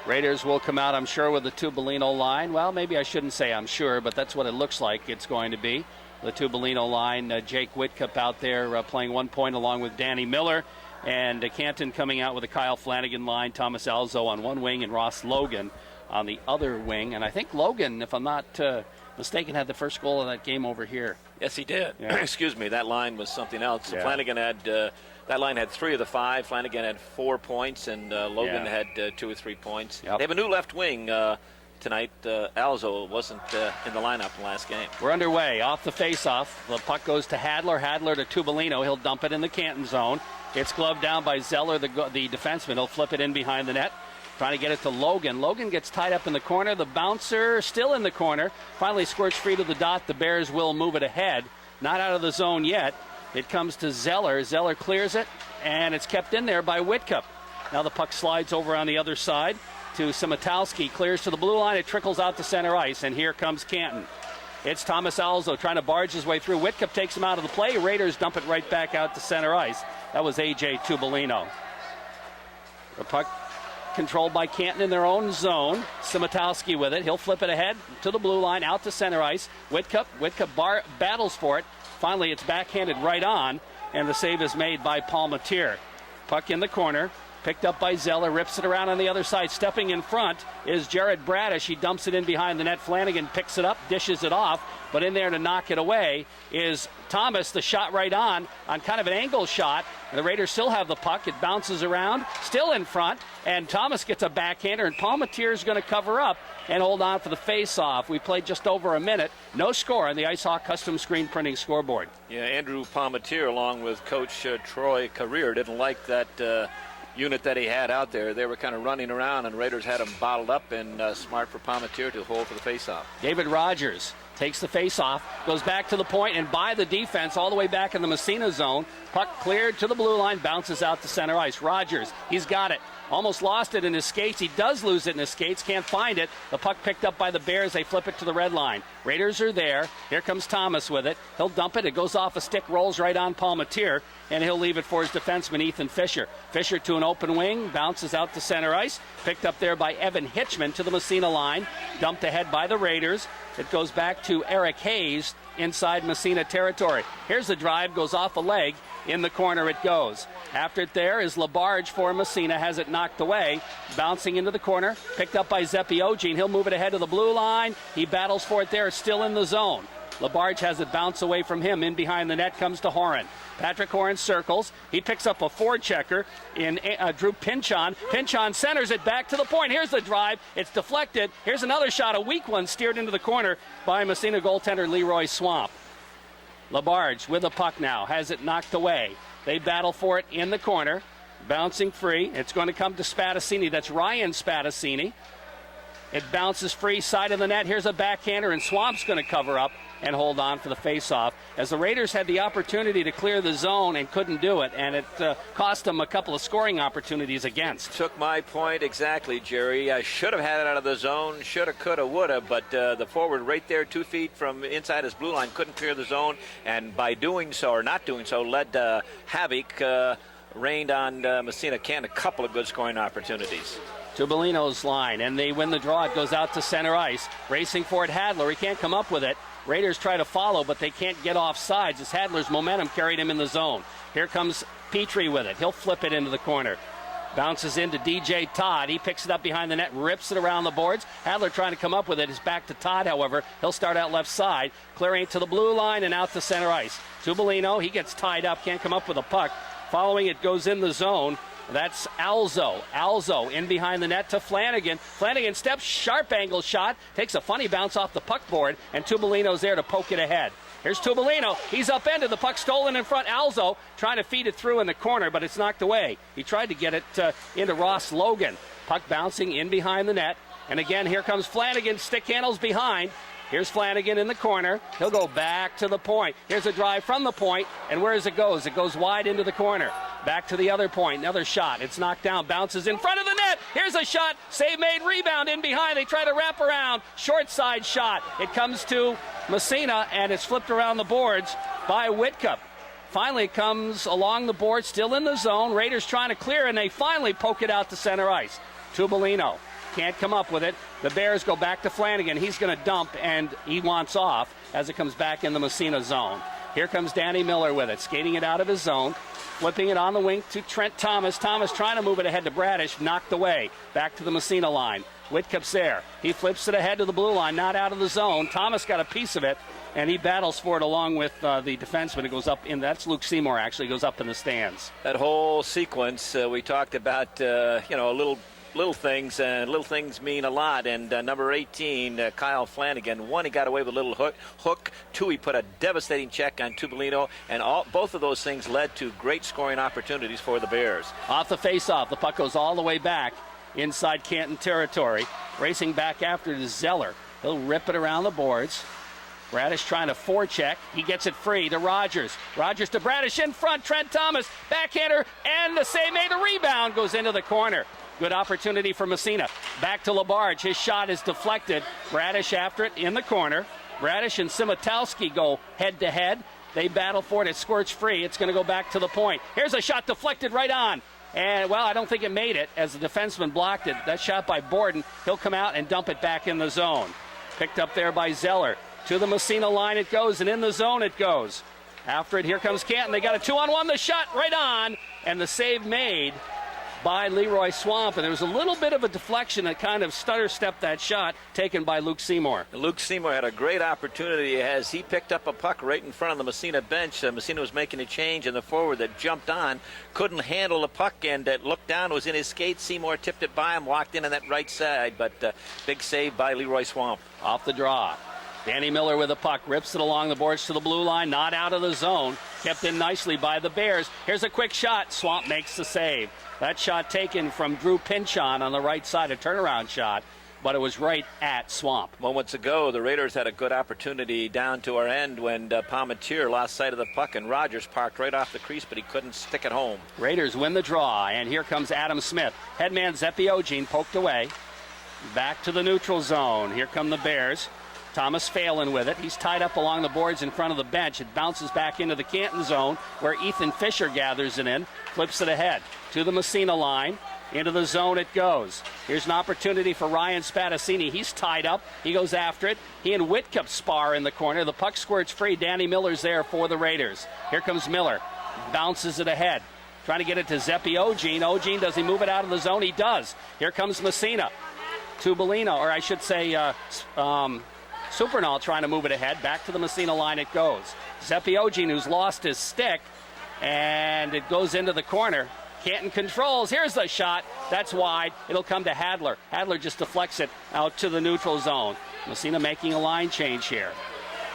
Raiders will come out, I'm sure, with the Tubolino line. Well, maybe I shouldn't say I'm sure, but that's what it looks like it's going to be. The Tubolino line, Jake Whitcup out there playing 1 point along with Danny Miller. And Canton coming out with a Kyle Flanagan line, Thomas Alzo on one wing, and Ross Logan on the other wing. And I think Logan, if I'm not mistaken, had the first goal of that game over here. Yes, he did. Yeah. Excuse me, that line was something else. Yeah. Flanagan had, that line had 3 of the 5. Flanagan had 4 points, and Logan had 2 or 3 points. Yep. They have a new left wing tonight. Alzo wasn't in the lineup in the last game. We're underway. Off the face-off. The puck goes to Hadler. Hadler to Tubolino. He'll dump it in the Canton zone. It's gloved down by Zeller, the defenseman. He'll flip it in behind the net. Trying to get it to Logan. Logan gets tied up in the corner. The bouncer still in the corner. Finally squirts free to the dot. The Bears will move it ahead. Not out of the zone yet. It comes to Zeller. Zeller clears it, and it's kept in there by Whitcup. Now the puck slides over on the other side to Simitowski. Clears to the blue line. It trickles out to center ice, and here comes Canton. It's Thomas Alzo trying to barge his way through. Whitcup takes him out of the play. Raiders dump it right back out to center ice. That was A.J. Tubolino. The puck controlled by Canton in their own zone. Simitowski with it. He'll flip it ahead to the blue line, out to center ice. Whitcup battles for it. Finally, it's backhanded right on, and the save is made by Palmatier. Puck in the corner. Picked up by Zeller, rips it around on the other side. Stepping in front is Jared Bradish. He dumps it in behind the net. Flanagan picks it up, dishes it off, but in there to knock it away is Thomas. The shot right on kind of an angle shot. And the Raiders still have the puck. It bounces around, still in front, and Thomas gets a backhander, and Palmatier is going to cover up and hold on for the face-off. We played just over a minute. No score on the Ice Hawk custom screen printing scoreboard. Yeah, Andrew Palmatier, along with Coach Troy Carrier, didn't like that unit that he had out there. They were kind of running around, and Raiders had him bottled up, and smart for Palmatier to hold for the face-off. David Rogers takes the face-off, goes back to the point, and by the defense all the way back in the Massena zone. Puck cleared to the blue line, bounces out to center ice. Rogers, he's got it. Almost lost it in his skates. He does lose it in his skates. Can't find it. The puck picked up by the Bears. They flip it to the red line. Raiders are there. Here comes Thomas with it. He'll dump it. It goes off a stick, rolls right on Palmatier, and he'll leave it for his defenseman, Ethan Fisher. Fisher to an open wing, bounces out to center ice. Picked up there by Evan Hitchman to the Massena line. Dumped ahead by the Raiders. It goes back to Eric Hayes inside Massena territory. Here's the drive, goes off a leg. In the corner it goes. After it there is Labarge for Massena, has it knocked away. Bouncing into the corner, picked up by Zepiogene. He'll move it ahead to the blue line. He battles for it there, it's still in the zone. Labarge has it bounce away from him. In behind the net comes to Horan. Patrick Horan circles. He picks up a forechecker in Drew Pinchon. Pinchon centers it back to the point. Here's the drive. It's deflected. Here's another shot, a weak one, steered into the corner by Massena goaltender Leroy Swamp. Labarge with the puck now, has it knocked away. They battle for it in the corner, bouncing free. It's going to come to Spadassini. That's Ryan Spadassini. It bounces free, side of the net. Here's a backhander, and Swamp's going to cover up and hold on for the face-off, as the Raiders had the opportunity to clear the zone and couldn't do it, and it cost them a couple of scoring opportunities against. Took my point exactly, Jerry. I should have had it out of the zone, shoulda, coulda, woulda, but the forward right there, 2 feet from inside his blue line, couldn't clear the zone, and by doing so, or not doing so, led havoc, rained on Massena Canton a couple of good scoring opportunities. Tubolino's line, and they win the draw. It goes out to center ice. Racing for it, Hadler. He can't come up with it. Raiders try to follow, but they can't get off sides as Hadler's momentum carried him in the zone. Here comes Petrie with it. He'll flip it into the corner. Bounces into DJ Todd. He picks it up behind the net, rips it around the boards. Hadler trying to come up with it. It's back to Todd, however. He'll start out left side, clearing it to the blue line and out to center ice. Tubolino, he gets tied up, can't come up with a puck. Following it goes in the zone. That's Alzo. Alzo in behind the net to Flanagan. Flanagan steps, sharp angle shot, takes a funny bounce off the puck board, and Tubolino's there to poke it ahead. Here's Tubolino. He's upended. The puck stolen in front. Alzo trying to feed it through in the corner, but it's knocked away. He tried to get it into Ross Logan. Puck bouncing in behind the net. And again, here comes Flanagan. Stick handles behind. Here's Flanagan in the corner. He'll go back to the point. Here's a drive from the point, and where does it go? It goes wide into the corner. Back to the other point. Another shot. It's knocked down. Bounces in front of the net. Here's a shot. Save made. Rebound in behind. They try to wrap around. Short side shot. It comes to Massena, and it's flipped around the boards by Whitcup. Finally it comes along the board, still in the zone. Raiders trying to clear, and they finally poke it out to center ice. Tubolino Can't come up with it. The Bears go back to Flanagan. He's going to dump, and he wants off as it comes back in the Massena zone. Here comes Danny Miller with it, skating it out of his zone, flipping it on the wing to Trent Thomas. Thomas trying to move it ahead to Bradish, knocked away. Back to the Massena line. Whitkup's there. He flips it ahead to the blue line, not out of the zone. Thomas got a piece of it, and he battles for it along with the defenseman. It goes up in, that's Luke Seymour actually, goes up in the stands. That whole sequence, we talked about, little things, and little things mean a lot. And number 18, Kyle Flanagan, one, he got away with a little hook. Two, he put a devastating check on Tubolino, and both of those things led to great scoring opportunities for the Bears. Off the face-off, the puck goes all the way back inside Canton territory. Racing back after to Zeller. He'll rip it around the boards. Bradish trying to forecheck. He gets it free to Rogers. Rogers to Bradish in front. Trent Thomas, backhander, and the save made. The rebound goes into the corner. Good opportunity for Massena. Back to Labarge. His shot is deflected. Bradish after it in the corner. Bradish and Simatowski go head-to-head. They battle for it. It squirts free. It's going to go back to the point. Here's a shot deflected right on. And, well, I don't think it made it as the defenseman blocked it. That shot by Borden. He'll come out and dump it back in the zone. Picked up there by Zeller. To the Massena line it goes, and in the zone it goes. After it, here comes Canton. They got a 2-on-1. The shot right on, and the save made by Leroy Swamp. And there was a little bit of a deflection that kind of stutter-stepped that shot taken by Luke Seymour. Luke Seymour had a great opportunity as he picked up a puck right in front of the Massena bench. Massena was making a change, and the forward that jumped on couldn't handle the puck, and looked down, was in his skates. Seymour tipped it by him, walked in on that right side, but big save by Leroy Swamp. Off the draw. Danny Miller with a puck, rips it along the boards to the blue line, not out of the zone. Kept in nicely by the Bears. Here's a quick shot. Swamp makes the save. That shot taken from Drew Pinchon on the right side, a turnaround shot, but it was right at Swamp. Moments ago, the Raiders had a good opportunity down to our end when Palmatier lost sight of the puck, and Rogers parked right off the crease, but he couldn't stick it home. Raiders win the draw, and here comes Adam Smith. Headman Zepiogene poked away. Back to the neutral zone. Here come the Bears. Thomas Phelan with it. He's tied up along the boards in front of the bench. It bounces back into the Canton zone where Ethan Fisher gathers it in, flips it ahead to the Massena line. Into the zone it goes. Here's an opportunity for Ryan Spadassini. He's tied up. He goes after it. He and Whitcup spar in the corner. The puck squirts free. Danny Miller's there for the Raiders. Here comes Miller. Bounces it ahead. Trying to get it to Zepiogene. Ogene, does he move it out of the zone? He does. Here comes Massena. Tubolino, or I should say Supernal trying to move it ahead. Back to the Massena line it goes. Zepiogene, who's lost his stick, and it goes into the corner. Canton controls. Here's the shot. That's wide. It'll come to Hadler. Hadler just deflects it out to the neutral zone. Massena making a line change here.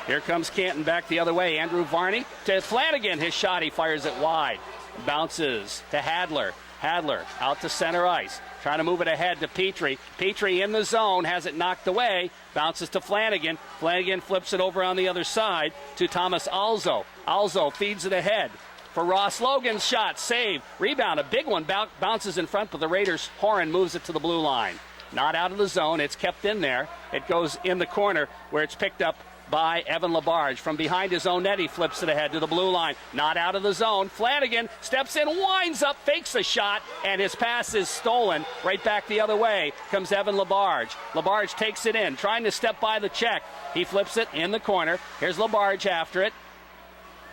Here comes Canton back the other way. Andrew Varney to Flanagan. His shot, he fires it wide. Bounces to Hadler. Hadler out to center ice. Trying to move it ahead to Petrie. Petrie in the zone, has it knocked away. Bounces to Flanagan. Flanagan flips it over on the other side to Thomas Alzo. Alzo feeds it ahead for Ross Logan's shot. Save. Rebound. A big one bounces in front, but the Raiders' Horan moves it to the blue line. Not out of the zone. It's kept in there. It goes in the corner where it's picked up by Evan Labarge. From behind his own net, he flips it ahead to the blue line. Not out of the zone. Flanagan steps in, winds up, fakes the shot, and his pass is stolen. Right back the other way comes Evan Labarge. Labarge takes it in, trying to step by the check. He flips it in the corner. Here's Labarge after it.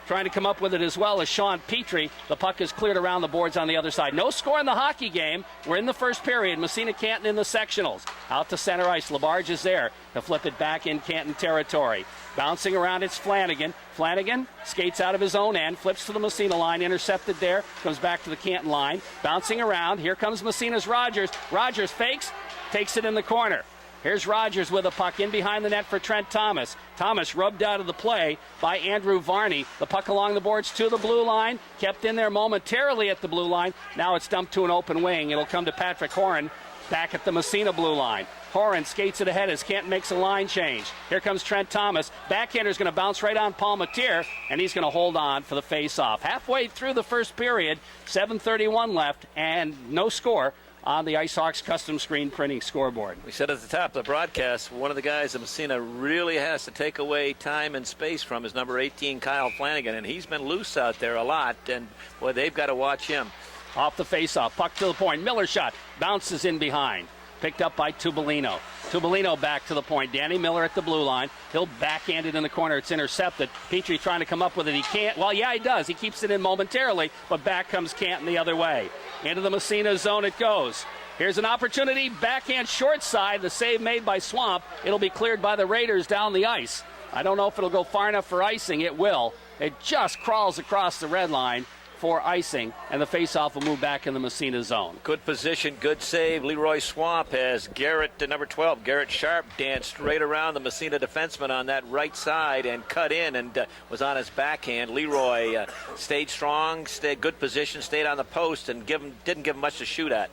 Trying to come up with it as well as Sean Petrie. The puck is cleared around the boards on the other side. No score in the hockey game. We're in the first period. Massena Canton in the sectionals. Out to center ice. Labarge is there to flip it back in Canton territory. Bouncing around, it's Flanagan. Flanagan skates out of his own end, flips to the Massena line, intercepted there, comes back to the Canton line. Bouncing around, here comes Massena's Rogers. Rogers fakes, takes it in the corner. Here's Rogers with a puck in behind the net for Trent Thomas. Thomas rubbed out of the play by Andrew Varney. The puck along the boards to the blue line. Kept in there momentarily at the blue line. Now it's dumped to an open wing. It'll come to Patrick Horan back at the Massena blue line. Horan skates it ahead as Canton makes a line change. Here comes Trent Thomas. Backhander's going to bounce right on Palmatier, and he's going to hold on for the face-off. Halfway through the first period, 7:31 left, and no score on the IceHawks custom screen printing scoreboard. We said at the top of the broadcast, one of the guys that Massena really has to take away time and space from is number 18, Kyle Flanagan, and he's been loose out there a lot, and boy, they've got to watch him. Off the face-off, puck to the point. Miller shot, bounces in behind. Picked up by Tubolino. Tubolino back to the point. Danny Miller at the blue line. He'll backhand it in the corner. It's intercepted. Petrie trying to come up with it. He can't. Well, yeah, he does. He keeps it in momentarily, but back comes Canton the other way. Into the Massena zone it goes. Here's an opportunity. Backhand short side. The save made by Swamp. It'll be cleared by the Raiders down the ice. I don't know if it'll go far enough for icing. It will. It just crawls across the red line for icing, and the faceoff will move back in the Massena zone. Good position, good save. Leroy Swamp has Garrett, number 12, Garrett Sharp, danced right around the Massena defenseman on that right side and cut in and was on his backhand. Leroy stayed strong, stayed good position, stayed on the post, and didn't give him much to shoot at.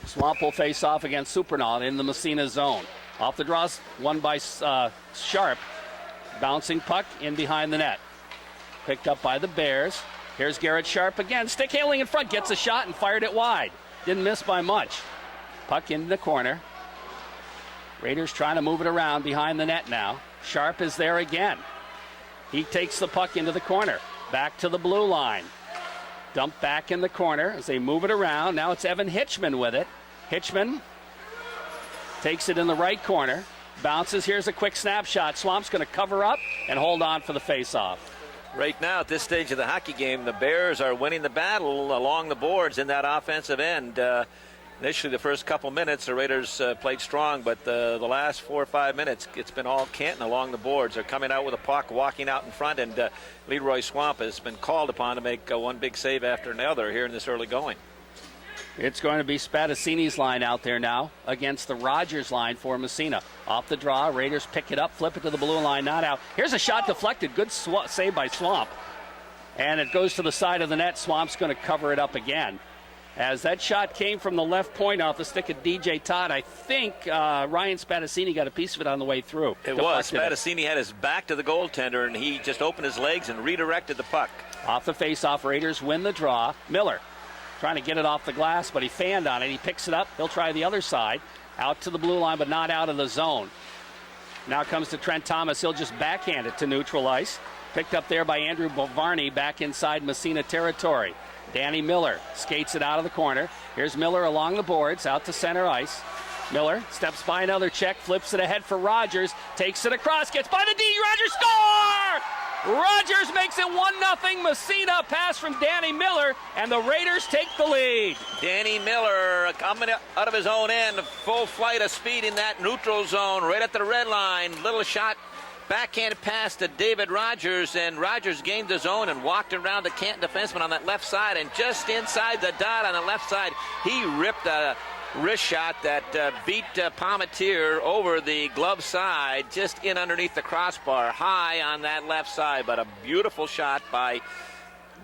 Swamp will face off against Supernaut in the Massena zone. Off the draws, won by Sharp. Bouncing puck in behind the net. Picked up by the Bears. Here's Garrett Sharp again. Stick handling in front. Gets a shot and fired it wide. Didn't miss by much. Puck into the corner. Raiders trying to move it around behind the net now. Sharp is there again. He takes the puck into the corner. Back to the blue line. Dump back in the corner as they move it around. Now it's Evan Hitchman with it. Hitchman takes it in the right corner. Bounces. Here's a quick snapshot. Swamp's going to cover up and hold on for the faceoff. Right now, at this stage of the hockey game, the Bears are winning the battle along the boards in that offensive end. Initially, the first couple minutes, the Raiders played strong, but the last 4 or 5 minutes, it's been all Canton along the boards. They're coming out with a puck, walking out in front, and Leroy Swamp has been called upon to make one big save after another here in this early going. It's going to be Spadassini's line out there now against the Rogers line for Massena. Off the draw, Raiders pick it up, flip it to the blue line, not out. Here's a shot deflected. Good save by Swamp. And it goes to the side of the net. Swamp's going to cover it up again. As that shot came from the left point off the stick of DJ Todd, I think Ryan Spadassini got a piece of it on the way through. It was. Spadassini had his back to the goaltender, and he just opened his legs and redirected the puck. Off the faceoff, Raiders win the draw. Miller trying to get it off the glass, but he fanned on it. He picks it up. He'll try the other side. Out to the blue line, but not out of the zone. Now comes to Trent Thomas. He'll just backhand it to neutral ice. Picked up there by Andrew Bovarney back inside Massena territory. Danny Miller skates it out of the corner. Here's Miller along the boards, out to center ice. Miller steps by another check, flips it ahead for Rogers, takes it across, gets by the D. Rogers score! Rogers makes it 1-0. Massena pass from Danny Miller, and the Raiders take the lead. Danny Miller coming out of his own end, full flight of speed in that neutral zone, right at the red line. Little shot, backhand pass to David Rogers, and Rogers gained the zone and walked around the Canton defenseman on that left side, and just inside the dot on the left side, he ripped a wrist shot that beat Palmatier over the glove side, just in underneath the crossbar, high on that left side. But a beautiful shot by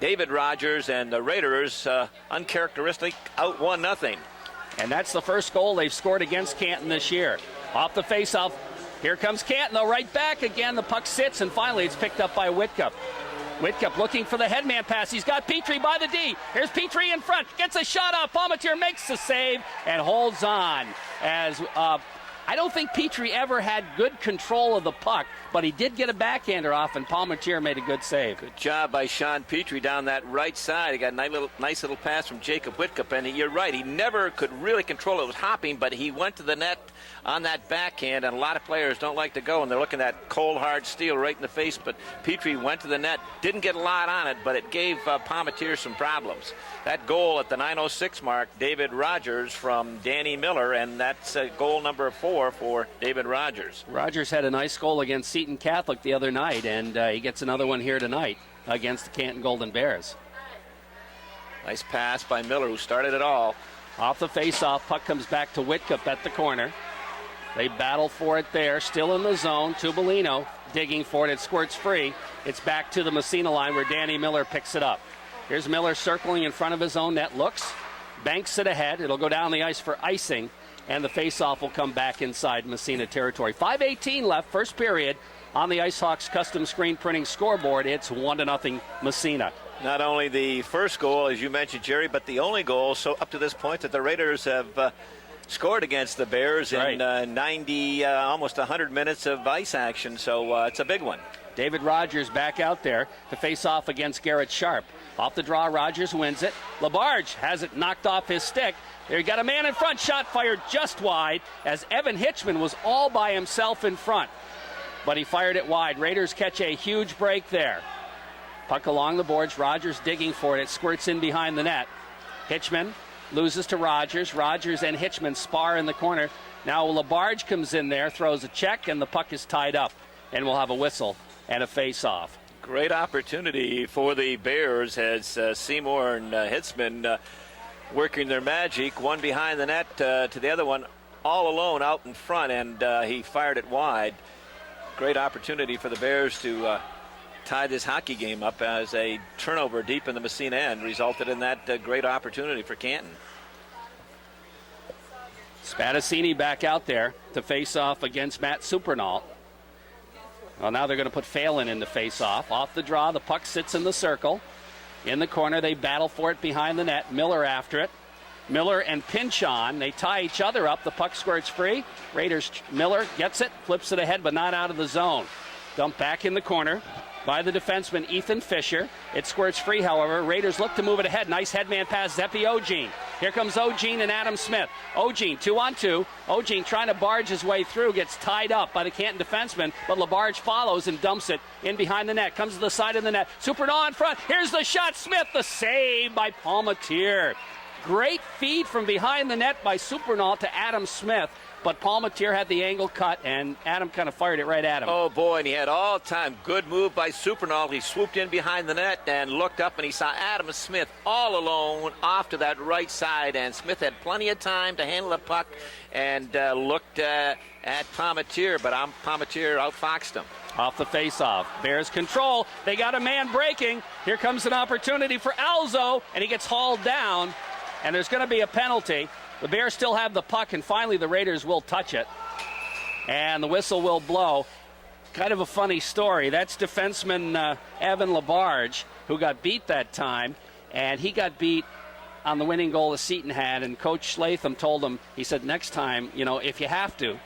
David Rogers, and the Raiders, uncharacteristic, out 1-0. And that's the first goal they've scored against Canton this year. Off the faceoff, here comes Canton, though, right back again. The puck sits, and finally it's picked up by Whitcup. Whitcup looking for the headman pass. He's got Petrie by the D. Here's Petrie in front. Gets a shot off. Palmatier makes the save and holds on. As I don't think Petrie ever had good control of the puck, but he did get a backhander off, and Palmatier made a good save. Good job by Sean Petrie down that right side. He got a nice little pass from Jacob Whitcup, and you're right. He never could really control it. It was hopping, but he went to the net on that backhand, and a lot of players don't like to go, and they're looking at cold, hard steel right in the face, but Petrie went to the net, didn't get a lot on it, but it gave Palmatier some problems. That goal at the 9:06 mark, David Rogers from Danny Miller, and that's goal number 4 for David Rogers. Rogers had a nice goal against Seton Catholic the other night, and he gets another one here tonight against the Canton Golden Bears. Nice pass by Miller, who started it all. Off the faceoff, puck comes back to Whitcup at the corner. They battle for it there, still in the zone. Tubolino digging for it. It squirts free. It's back to the Massena line where Danny Miller picks it up. Here's Miller circling in front of his own net. Looks, banks it ahead. It'll go down the ice for icing, and the faceoff will come back inside Massena territory. 5:18 left, first period. On the IceHawks custom screen printing scoreboard, it's 1-0 Massena. Not only the first goal, as you mentioned, Jerry, but the only goal so up to this point that the Raiders have scored against the Bears in 90, almost 100 minutes of ice action. So it's a big one. David Rogers back out there to face off against Garrett Sharp. Off the draw, Rogers wins it. LaBarge has it knocked off his stick. There you got a man in front, shot fired just wide as Evan Hitchman was all by himself in front. But he fired it wide. Raiders catch a huge break there. Puck along the boards, Rogers digging for it. It squirts in behind the net. Hitchman loses to Rogers. Rogers and Hitchman spar in the corner. Now LaBarge comes in there, throws a check, and the puck is tied up. And we'll have a whistle and a face-off. Great opportunity for the Bears as Seymour and Hitzman working their magic, one behind the net to the other one, all alone out in front, and he fired it wide. Great opportunity for the Bears to tie this hockey game up as a turnover deep in the Massena end resulted in that great opportunity for Canton. Spadassini back out there to face off against Matt Supernalt. Well, now they're going to put Phelan in to face off. Off the draw, the puck sits in the circle. In the corner, they battle for it behind the net. Miller after it. Miller and Pinchon, they tie each other up. The puck squirts free. Raiders, Miller gets it, flips it ahead, but not out of the zone. Dumped back in the corner by the defenseman Ethan Fisher. It squirts free, however. Raiders look to move it ahead. Nice headman pass, Zepi Ogene. Here comes Ogene and Adam Smith. Ogene, 2-on-2. Ogene trying to barge his way through, gets tied up by the Canton defenseman, but LaBarge follows and dumps it in behind the net. Comes to the side of the net. Supernal in front. Here's the shot. Smith, the save by Palmateer. Great feed from behind the net by Supernal to Adam Smith. But Palmateer had the angle cut, and Adam kind of fired it right at him. Oh, boy, and he had all time. Good move by Supernal. He swooped in behind the net and looked up, and he saw Adam Smith all alone off to that right side, and Smith had plenty of time to handle the puck and looked at Palmateer, but Palmateer outfoxed him. Off the faceoff. Bears control. They got a man breaking. Here comes an opportunity for Alzo, and he gets hauled down, and there's going to be a penalty. The Bears still have the puck, and finally the Raiders will touch it. And the whistle will blow. Kind of a funny story. That's defenseman Evan LaBarge, who got beat that time, and he got beat on the winning goal that Seton had, and Coach Latham told him, he said, next time, if you have to,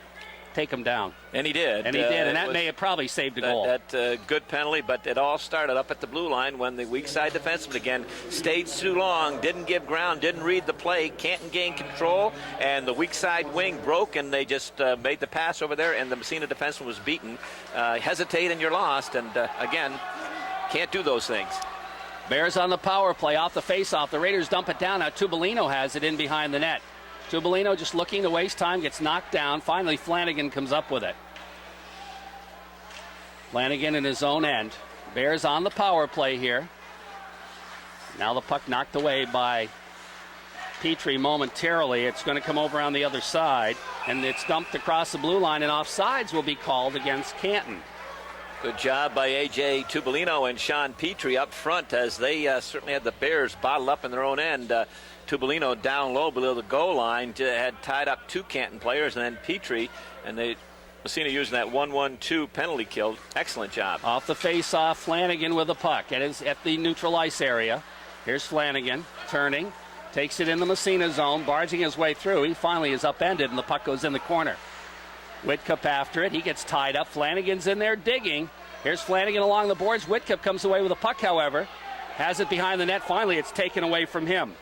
take him down. And he did. And that may have probably saved a goal. That good penalty, but it all started up at the blue line when the weak side defenseman again stayed too long, didn't give ground, didn't read the play. Canton gained control, and the weak side wing broke, and they just made the pass over there, and the Massena defenseman was beaten. Hesitate and you're lost, and again, can't do those things. Bears on the power play off the faceoff. The Raiders dump it down. Now Tubolino has it in behind the net. Tubolino just looking to waste time, gets knocked down. Finally, Flanagan comes up with it. Flanagan in his own end. Bears on the power play here. Now the puck knocked away by Petrie momentarily. It's going to come over on the other side, and it's dumped across the blue line, and offsides will be called against Canton. Good job by A.J. Tubolino and Sean Petrie up front as they certainly had the Bears bottled up in their own end. Tubolino down low below the goal line had tied up two Canton players, and then Petrie, and Massena using that 1-1-2 penalty kill. Excellent job. Off the face-off, Flanagan with the puck. It is at the neutral ice area. Here's Flanagan turning, takes it in the Massena zone, barging his way through. He finally is upended, and the puck goes in the corner. Whitcup after it. He gets tied up. Flanagan's in there digging. Here's Flanagan along the boards. Whitcup comes away with the puck, however. Has it behind the net. Finally, it's taken away from him.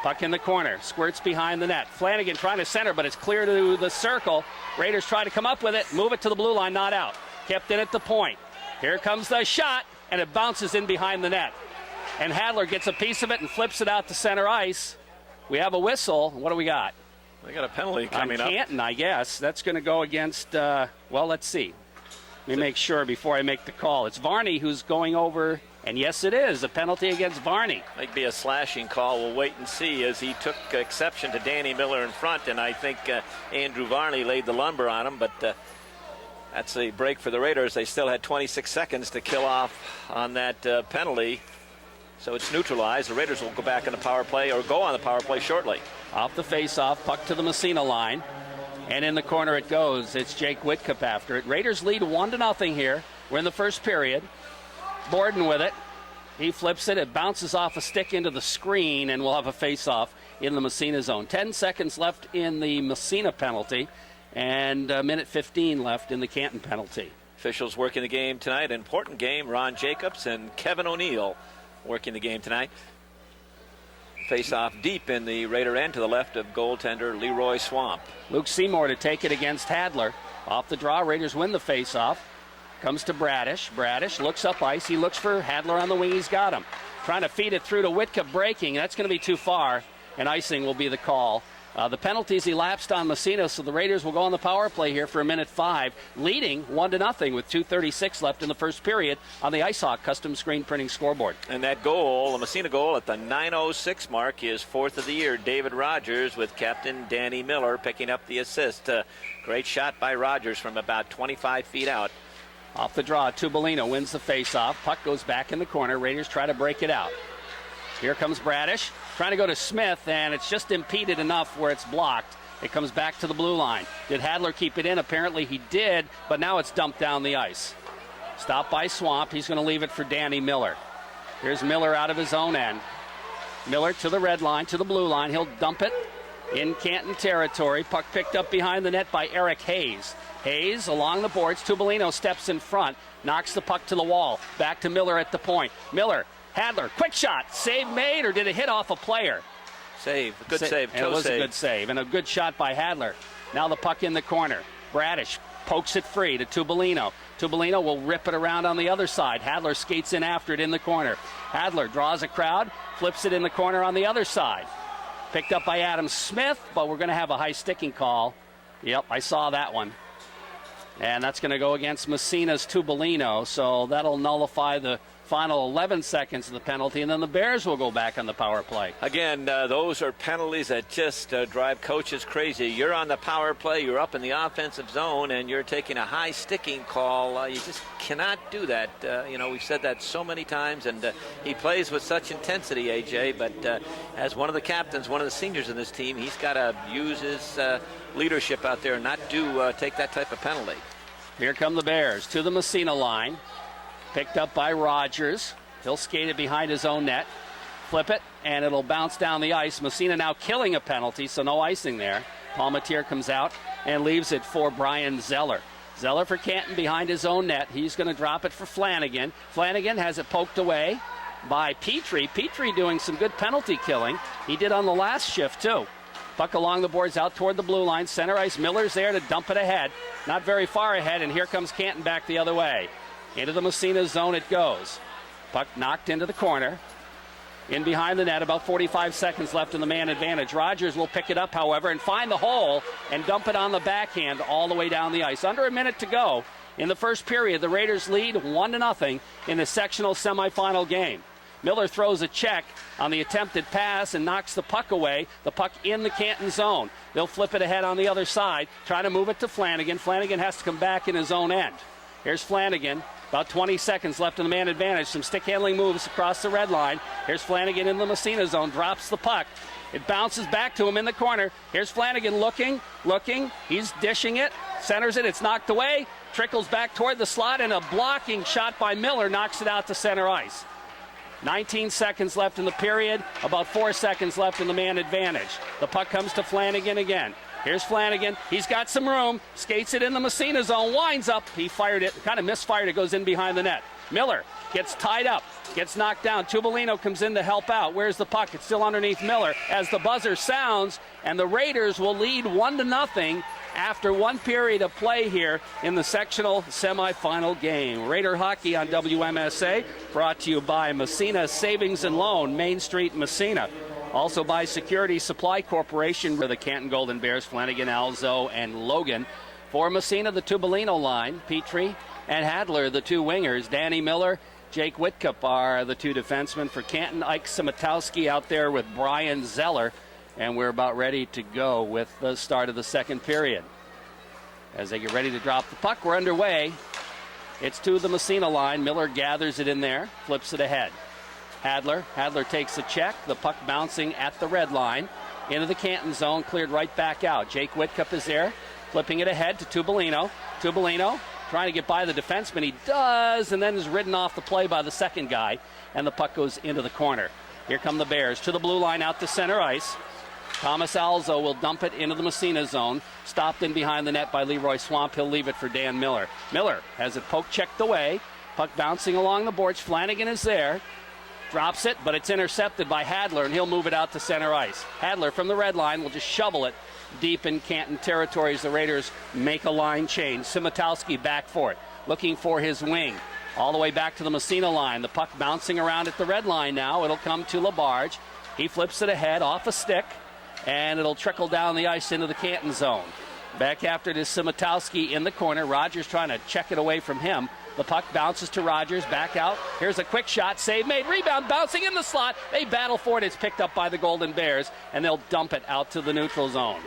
Puck in the corner, squirts behind the net. Flanagan trying to center, but it's clear to the circle. Raiders try to come up with it, move it to the blue line, not out. Kept in at the point. Here comes the shot, and it bounces in behind the net. And Hadler gets a piece of it and flips it out to center ice. We have a whistle. What do we got? We got a penalty coming up. Canton, I guess. That's going to go against, let's see. Let me make sure before I make the call. It's Varney who's going over. And yes, it is a penalty against Varney. Might be a slashing call. We'll wait and see as he took exception to Danny Miller in front, and I think Andrew Varney laid the lumber on him. But that's a break for the Raiders. They still had 26 seconds to kill off on that penalty. So it's neutralized. The Raiders will go back in the power play or go on the power play shortly. Off the face-off, puck to the Massena line. And in the corner it goes. It's Jake Whitcup after it. Raiders lead 1-0 here. We're in the first period. Borden with it. He flips it. It bounces off a stick into the screen, and we'll have a face-off in the Massena zone. 10 seconds left in the Massena penalty, and a minute 15 left in the Canton penalty. Officials working the game tonight. Important game. Ron Jacobs and Kevin O'Neill working the game tonight. Face off deep in the Raider end to the left of goaltender Leroy Swamp. Luke Seymour to take it against Hadler. Off the draw, Raiders win the face-off. Comes to Bradish. Bradish looks up ice. He looks for Hadler on the wing. He's got him. Trying to feed it through to Whitka, breaking. That's going to be too far, and icing will be the call. The penalties elapsed on Massena, so the Raiders will go on the power play here for 1:05, leading 1-0 with 2:36 left in the first period on the IceHawk custom screen printing scoreboard. And that goal, the Massena goal at the 9:06 mark, is fourth of the year. David Rogers with captain Danny Miller picking up the assist. Great shot by Rogers from about 25 feet out. Off the draw, Tubolino wins the faceoff. Puck goes back in the corner. Raiders try to break it out. Here comes Bradish, trying to go to Smith, and it's just impeded enough where it's blocked. It comes back to the blue line. Did Hadler keep it in? Apparently he did, but now it's dumped down the ice. Stopped by Swamp. He's going to leave it for Danny Miller. Here's Miller out of his own end. Miller to the red line, to the blue line. He'll dump it in Canton territory. Puck picked up behind the net by Eric Hayes. Hayes along the boards. Tubolino steps in front, knocks the puck to the wall. Back to Miller at the point. Miller, Hadler, quick shot. Save made, or did it hit off a player? Save. Good save. And it was a good save, and a good shot by Hadler. Now the puck in the corner. Bradish pokes it free to Tubolino. Tubolino will rip it around on the other side. Hadler skates in after it in the corner. Hadler draws a crowd, flips it in the corner on the other side. Picked up by Adam Smith, but we're going to have a high sticking call. Yep, I saw that one. And that's going to go against Massena's Tubolino, so that'll nullify the final 11 seconds of the penalty, and then the Bears will go back on the power play. Again, those are penalties that just drive coaches crazy. You're on the power play, you're up in the offensive zone, and you're taking a high sticking call. You just cannot do that. We've said that so many times, and he plays with such intensity, AJ, but as one of the captains, one of the seniors in this team, he's got to use his leadership out there and not take that type of penalty. Here come the Bears to the Massena line. Picked up by Rogers. He'll skate it behind his own net. Flip it, and it'll bounce down the ice. Massena now killing a penalty, so no icing there. Palmatier comes out and leaves it for Brian Zeller. Zeller for Canton behind his own net. He's going to drop it for Flanagan. Flanagan has it poked away by Petrie. Petrie doing some good penalty killing. He did on the last shift, too. Puck along the boards out toward the blue line. Center ice. Miller's there to dump it ahead. Not very far ahead, and here comes Canton back the other way. Into the Massena zone it goes. Puck knocked into the corner. In behind the net, about 45 seconds left in the man advantage. Rogers will pick it up, however, and find the hole and dump it on the backhand all the way down the ice. Under a minute to go in the first period. The Raiders lead 1-0 in the sectional semifinal game. Miller throws a check on the attempted pass and knocks the puck away. The puck in the Canton zone. They'll flip it ahead on the other side, trying to move it to Flanagan. Flanagan has to come back in his own end. Here's Flanagan. About 20 seconds left in the man advantage. Some stick handling moves across the red line. Here's Flanagan in the Massena zone. Drops the puck. It bounces back to him in the corner. Here's Flanagan looking. He's dishing it. Centers it. It's knocked away. Trickles back toward the slot, and a blocking shot by Miller knocks it out to center ice. 19 seconds left in the period. About 4 seconds left in the man advantage. The puck comes to Flanagan again. Here's Flanagan. He's got some room. Skates it in the Massena zone. Winds up. He fired it. Kind of misfired. It goes in behind the net. Miller gets tied up. Gets knocked down. Tubolino comes in to help out. Where's the puck? It's still underneath Miller as the buzzer sounds. And the Raiders will lead 1-0 after one period of play here in the sectional semifinal game. Raider hockey on WMSA. Brought to you by Massena Savings and Loan, Main Street, Massena. Also by Security Supply Corporation for the Canton Golden Bears, Flanagan, Alzo, and Logan. For Massena, the Tubolino line, Petrie and Hadler, the two wingers. Danny Miller, Jake Whitcup are the two defensemen. For Canton, Ike Simatowski out there with Brian Zeller. And we're about ready to go with the start of the second period. As they get ready to drop the puck, we're underway. It's to the Massena line. Miller gathers it in there, flips it ahead. Hadler takes the check. The puck bouncing at the red line. Into the Canton zone, cleared right back out. Jake Whitcup is there, flipping it ahead to Tubolino. Tubolino trying to get by the defenseman. He does, and then is ridden off the play by the second guy, and the puck goes into the corner. Here come the Bears to the blue line out to center ice. Thomas Alzo will dump it into the Massena zone. Stopped in behind the net by Leroy Swamp. He'll leave it for Dan Miller. Miller has it poke checked away. Puck bouncing along the boards. Flanagan is there. Drops it, but it's intercepted by Hadler, and he'll move it out to center ice. Hadler from the red line will just shovel it deep in Canton territory as the Raiders make a line change. Simitowski back for it, looking for his wing. All the way back to the Massena line. The puck bouncing around at the red line now. It'll come to Labarge. He flips it ahead off a stick, and it'll trickle down the ice into the Canton zone. Back after it is Simitowski in the corner. Rogers trying to check it away from him. The puck bounces to Rogers, back out. Here's a quick shot, save made, rebound, bouncing in the slot. They battle for it. It's picked up by the Golden Bears, and they'll dump it out to the neutral zone.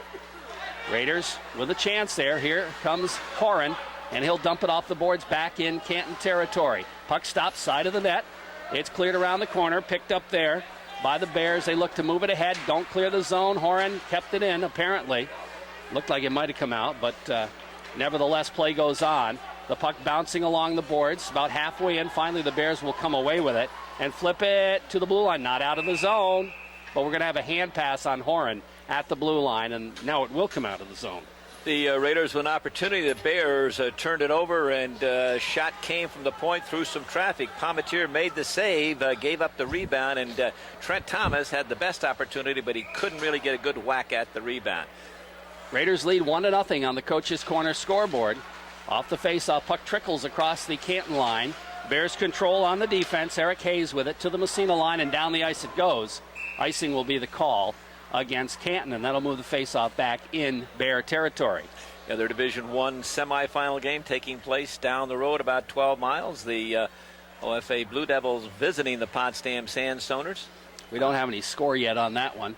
Raiders with a chance there. Here comes Horan, and he'll dump it off the boards back in Canton territory. Puck stops side of the net. It's cleared around the corner, picked up there by the Bears. They look to move it ahead. Don't clear the zone. Horan kept it in, apparently. Looked like it might have come out, but nevertheless, play goes on. The puck bouncing along the boards, about halfway in. Finally, the Bears will come away with it and flip it to the blue line. Not out of the zone, but we're going to have a hand pass on Horan at the blue line, and now it will come out of the zone. The Raiders with an opportunity. The Bears turned it over, and shot came from the point through some traffic. Palmatier made the save, gave up the rebound, and Trent Thomas had the best opportunity, but he couldn't really get a good whack at the rebound. Raiders lead 1-0 on the coach's corner scoreboard. Off the face-off, puck trickles across the Canton line. Bears control on the defense. Eric Hayes with it to the Massena line, and down the ice it goes. Icing will be the call against Canton, and that'll move the face-off back in Bear territory. Yeah, their Division I semifinal game taking place down the road about 12 miles. The OFA Blue Devils visiting the Potsdam Sandstoners. We don't have any score yet on that one.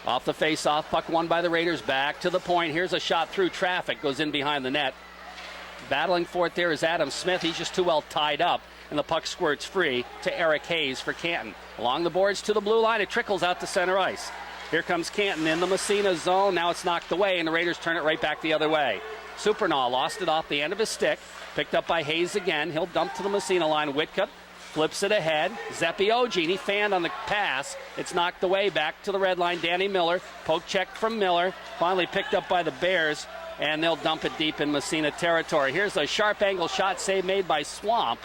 Off the face-off, puck won by the Raiders, back to the point. Here's a shot through traffic, goes in behind the net. Battling for it there is Adam Smith. He's just too well tied up, and the puck squirts free to Eric Hayes for Canton. Along the boards to the blue line, it trickles out to center ice. Here comes Canton in the Massena zone. Now it's knocked away, and the Raiders turn it right back the other way. Supernaw lost it off the end of his stick, picked up by Hayes again. He'll dump to the Massena line. Whitcup flips it ahead. Zepiogene, he fanned on the pass. It's knocked away back to the red line. Danny Miller, poke check from Miller. Finally picked up by the Bears, and they'll dump it deep in Massena territory. Here's a sharp angle shot save made by Swamp.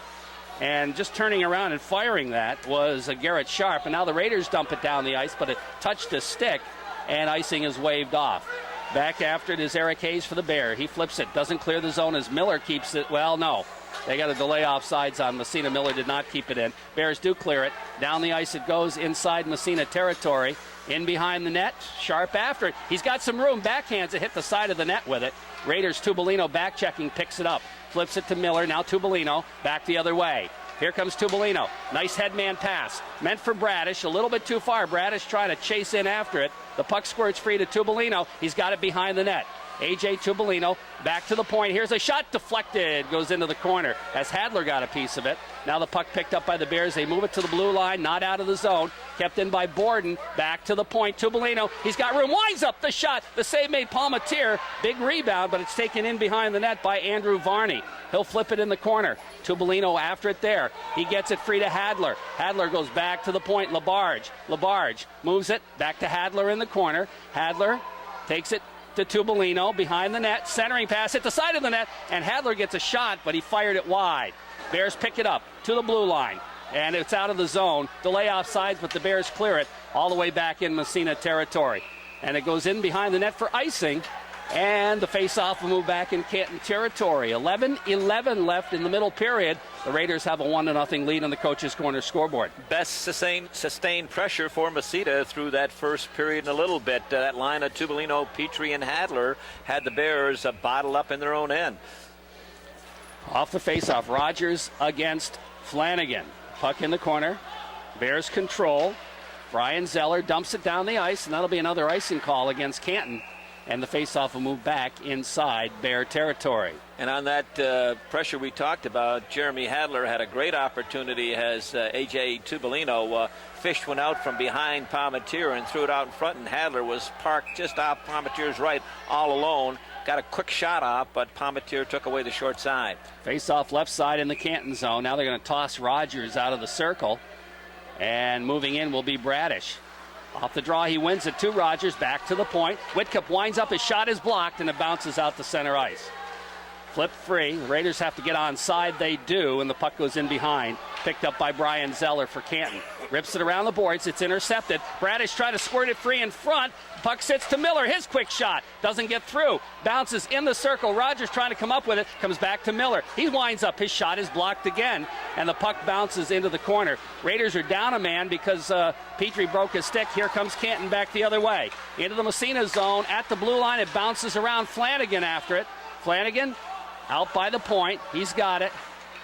And just turning around and firing that was Garrett Sharp. And now the Raiders dump it down the ice, but it touched a stick, and icing is waved off. Back after it is Eric Hayes for the Bear. He flips it, doesn't clear the zone as Miller keeps it. Well, no. They got a delay offsides on Massena. Miller did not keep it in. Bears do clear it. Down the ice it goes inside Massena territory. In behind the net. Sharp after it. He's got some room. Backhands it. Hit the side of the net with it. Raiders Tubolino back checking. Picks it up. Flips it to Miller. Now Tubolino. Back the other way. Here comes Tubolino. Nice headman pass. Meant for Bradish. A little bit too far. Bradish trying to chase in after it. The puck squirts free to Tubolino. He's got it behind the net. A.J. Tubolino back to the point. Here's a shot deflected. Goes into the corner as Hadler got a piece of it. Now the puck picked up by the Bears. They move it to the blue line. Not out of the zone. Kept in by Borden. Back to the point. Tubolino. He's got room. Winds up the shot. The save made Palmatier. Big rebound, but it's taken in behind the net by Andrew Varney. He'll flip it in the corner. Tubolino after it there. He gets it free to Hadler. Hadler goes back to the point. Labarge moves it back to Hadler in the corner. Hadler takes it to Tubolino behind the net, centering pass at the side of the net, and Hadler gets a shot, but he fired it wide. Bears pick it up to the blue line, and it's out of the zone. Delay offsides, but the Bears clear it all the way back in Massena territory. And it goes in behind the net for icing, and the face-off will move back in Canton territory. 11-11 left in the middle period. The Raiders have a 1-0 lead on the coach's corner scoreboard. Best sustained pressure for Massena through that first period in a little bit. That line of Tubolino, Petrie, and Hadler had the Bears bottled up in their own end. Off the face-off, Rogers against Flanagan. Puck in the corner. Bears control. Brian Zeller dumps it down the ice, and that'll be another icing call against Canton. And the face-off will move back inside Bear territory. And on that pressure we talked about, Jeremy Hadler had a great opportunity as A.J. Tubolino fished one out from behind Palmatier and threw it out in front, and Hadler was parked just off Palmatier's right all alone. Got a quick shot off, but Palmatier took away the short side. Face-off left side in the Canton zone. Now they're going to toss Rogers out of the circle. And moving in will be Bradish. Off the draw, he wins it to Rogers. Back to the point. Whitcup winds up. His shot is blocked, and it bounces out to center ice. Flip free. The Raiders have to get onside. They do, and the puck goes in behind. Picked up by Brian Zeller for Canton. Rips it around the boards. It's intercepted. Bradish trying to squirt it free in front. Puck sits to Miller. His quick shot doesn't get through. Bounces in the circle. Rogers trying to come up with it. Comes back to Miller. He winds up. His shot is blocked again, and the puck bounces into the corner. Raiders are down a man because Petrie broke his stick. Here comes Canton back the other way. Into the Massena zone. At the blue line, it bounces around. Flanagan after it. Flanagan out by the point. He's got it.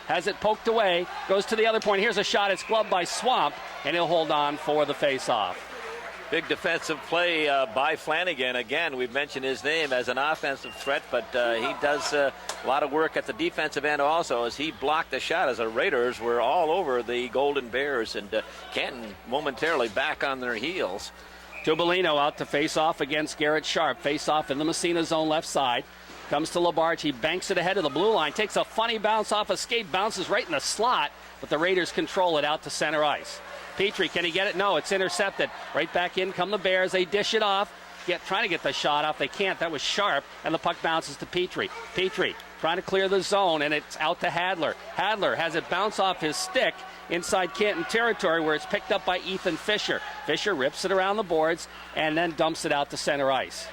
Has it poked away. Goes to the other point. Here's a shot. It's gloved by Swamp, and he'll hold on for the face-off. Big defensive play by Flanagan. Again, we've mentioned his name as an offensive threat, but he does a lot of work at the defensive end also as he blocked the shot as the Raiders were all over the Golden Bears, and Canton momentarily back on their heels. Tubolino out to face off against Garrett Sharp. Face off in the Massena zone left side. Comes to Labarge. He banks it ahead of the blue line. Takes a funny bounce off a skate. Bounces right in the slot, but the Raiders control it out to center ice. Petrie, can he get it? No, it's intercepted. Right back in come the Bears. They dish it off. Trying to get the shot off. They can't. That was Sharp, and the puck bounces to Petrie. Petrie trying to clear the zone, and it's out to Hadler. Hadler has it bounce off his stick inside Canton territory where it's picked up by Ethan Fisher. Fisher rips it around the boards and then dumps it out to center ice.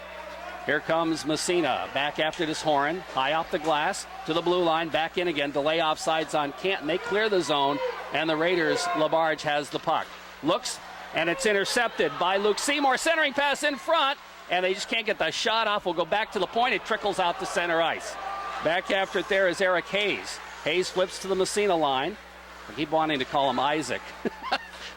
Here comes Massena back after this horn. High off the glass to the blue line. Back in again. Delay offsides on Canton. They clear the zone, and the Raiders, Labarge has the puck. Looks, and it's intercepted by Luke Seymour. Centering pass in front, and they just can't get the shot off. We'll go back to the point. It trickles out to center ice. Back after it there is Eric Hayes. Hayes flips to the Massena line. I keep wanting to call him Isaac.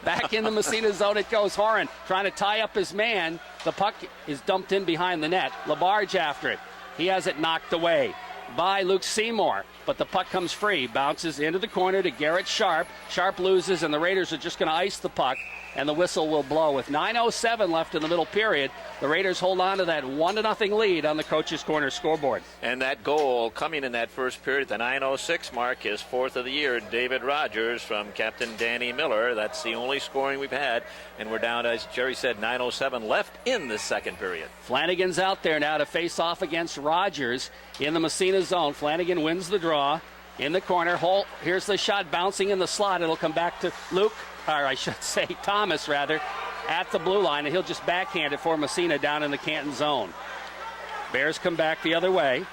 Back in the Massena zone it goes. Horan trying to tie up his man. The puck is dumped in behind the net. Labarge after it. He has it knocked away by Luke Seymour, but the puck comes free. Bounces into the corner to Garrett Sharp. Sharp loses, and the Raiders are just going to ice the puck, and the whistle will blow. With 9:07 left in the middle period, the Raiders hold on to that 1-0 lead on the Coach's Corner scoreboard. And that goal coming in that first period, the 9:06 mark, is fourth of the year. David Rogers from Captain Danny Miller. That's the only scoring we've had, and we're down, as Jerry said, 9:07 left in the second period. Flanagan's out there now to face off against Rogers in the Massena zone. Flanagan wins the draw in the corner. Holt, here's the shot bouncing in the slot. It'll come back to Thomas, at the blue line, and he'll just backhand it for Massena down in the Canton zone. Bears come back the other way.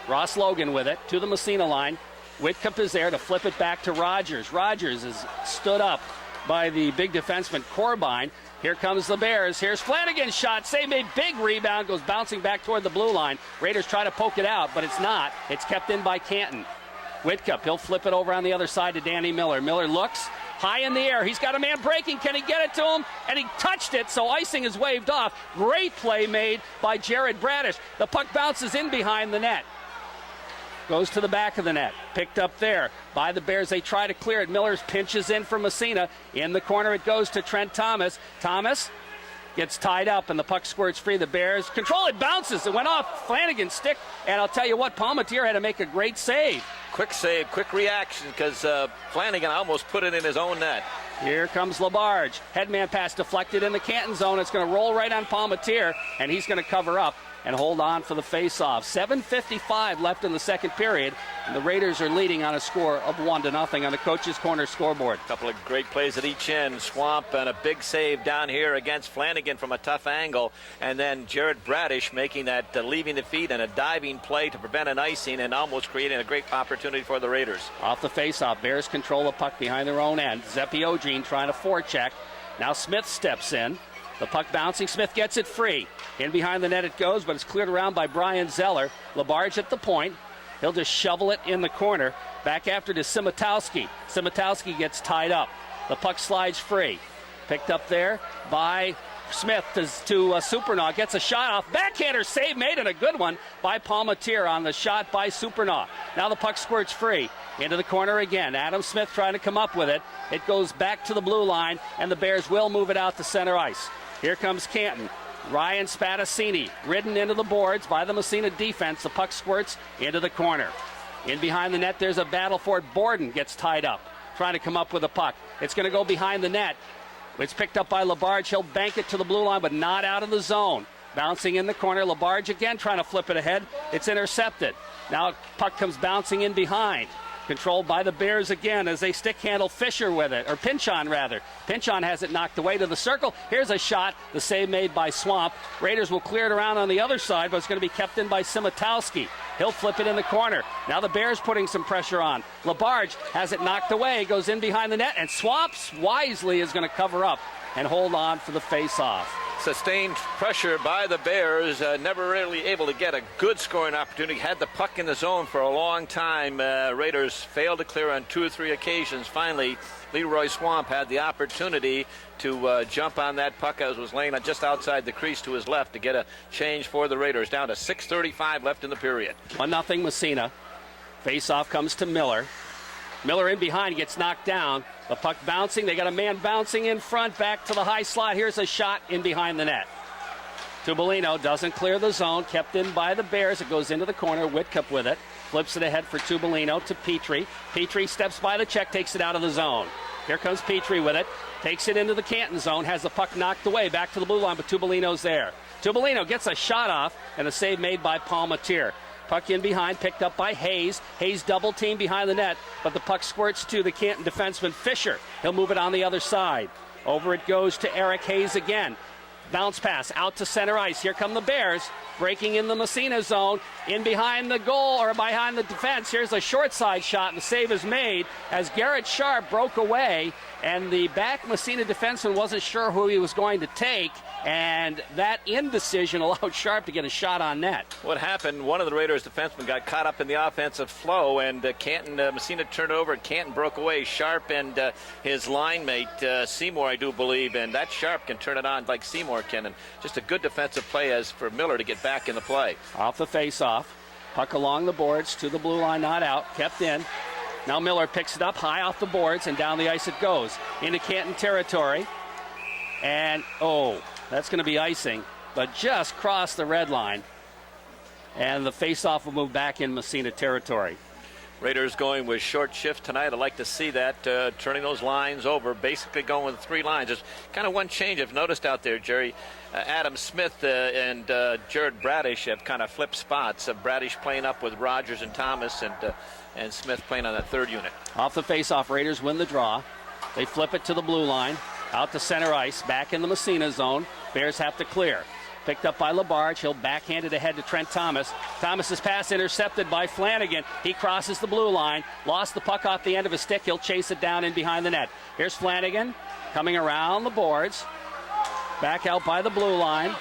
Ross Logan with it to the Massena line. Whitcup is there to flip it back to Rogers. Rogers is stood up by the big defenseman Corbine. Here comes the Bears. Here's Flanagan's shot. Save a big rebound. Goes bouncing back toward the blue line. Raiders try to poke it out, but it's not. It's kept in by Canton. Whitcup, he'll flip it over on the other side to Danny Miller. Miller looks high in the air. He's got a man breaking. Can he get it to him? And he touched it, so icing is waved off. Great play made by Jared Bradish. The puck bounces in behind the net. Goes to the back of the net. Picked up there by the Bears. They try to clear it. Miller pinches in for Massena. In the corner it goes to Trent Thomas. Thomas gets tied up, and the puck squirts free. The Bears control it. Bounces. It went off Flanagan's stick. And I'll tell you what, Palmatier had to make a great save. Quick save, quick reaction, because Flanagan almost put it in his own net. Here comes Labarge. Headman pass deflected in the Canton zone. It's going to roll right on Palmatier, and he's going to cover up and hold on for the face-off. 7:55 left in the second period, and the Raiders are leading on a score of 1-0 on the Coach's Corner scoreboard. A couple of great plays at each end. Swamp and a big save down here against Flanagan from a tough angle, and then Jared Bradish making that leaving the feet and a diving play to prevent an icing and almost creating a great opportunity for the Raiders. Off the face-off, Bears control the puck behind their own end. Zepiogene trying to forecheck. Now Smith steps in. The puck bouncing. Smith gets it free. In behind the net it goes, but it's cleared around by Brian Zeller. Labarge at the point. He'll just shovel it in the corner. Back after to Simatowski. Simatowski gets tied up. The puck slides free. Picked up there by Smith to Supernaw. Gets a shot off. Backhander save made, and a good one by Palmatier on the shot by Supernaw. Now the puck squirts free. Into the corner again. Adam Smith trying to come up with it. It goes back to the blue line, and the Bears will move it out to center ice. Here comes Canton. Ryan Spadassini ridden into the boards by the Massena defense. The puck squirts into the corner. In behind the net, there's a battle for it. Borden gets tied up, trying to come up with a puck. It's going to go behind the net. It's picked up by Labarge. He'll bank it to the blue line, but not out of the zone. Bouncing in the corner. Labarge again trying to flip it ahead. It's intercepted. Now puck comes bouncing in behind. Controlled by the Bears again as they stick handle Fisher with it, or Pinchon rather. Pinchon has it knocked away to the circle. Here's a shot. The save made by Swamp. Raiders will clear it around on the other side, but it's going to be kept in by Simatowski. He'll flip it in the corner. Now the Bears putting some pressure on. Labarge has it knocked away, goes in behind the net, and Swamps wisely is going to cover up and hold on for the face-off. Sustained pressure by the Bears, never really able to get a good scoring opportunity. Had the puck in the zone for a long time. Raiders failed to clear on 2 or 3 occasions. Finally, Leroy Swamp had the opportunity to jump on that puck as it was laying just outside the crease to his left to get a change for the Raiders. Down to 6:35 left in the period. 1-0 Massena. Face-off comes to Miller. Miller in behind, gets knocked down. The puck bouncing. They got a man bouncing in front, back to the high slot. Here's a shot in behind the net. Tubolino doesn't clear the zone, kept in by the Bears. It goes into the corner. Whitcup with it. Flips it ahead for Tubolino to Petrie. Petrie steps by the check, takes it out of the zone. Here comes Petrie with it. Takes it into the Canton zone, has the puck knocked away, back to the blue line, but Tubolino's there. Tubolino gets a shot off, and a save made by Palmatier. Puck in behind, picked up by Hayes. Hayes double team behind the net, but the puck squirts to the Canton defenseman Fisher. He'll move it on the other side. Over it goes to Eric Hayes again. Bounce pass out to center ice. Here come the Bears, breaking in the Massena zone. In behind the goal, or behind the defense. Here's a short side shot, and the save is made as Garrett Sharp broke away, and the back Massena defenseman wasn't sure who he was going to take, and that indecision allowed Sharp to get a shot on net. What happened, one of the Raiders defensemen got caught up in the offensive flow, and Massena turned over, and Canton broke away. Sharp and his line mate, Seymour, I do believe, and that Sharp can turn it on like Seymour can, and just a good defensive play as for Miller to get back in the play. Off the face-off. Puck along the boards to the blue line, not out, kept in. Now Miller picks it up high off the boards, and down the ice it goes into Canton territory. And, that's going to be icing, but just crossed the red line. And the face-off will move back in Massena territory. Raiders going with short shift tonight. I'd like to see that, turning those lines over, basically going with 3 lines. There's kind of one change I've noticed out there, Jerry. Adam Smith and Jared Bradish have kind of flipped spots. Bradish playing up with Rogers and Thomas, and Smith playing on that third unit. Off the face-off, Raiders win the draw. They flip it to the blue line, out to center ice, back in the Massena zone. Bears have to clear. Picked up by Labarge. He'll backhand it ahead to Trent Thomas. Thomas's pass intercepted by Flanagan. He crosses the blue line. Lost the puck off the end of his stick. He'll chase it down in behind the net. Here's Flanagan coming around the boards. Back out by the blue line.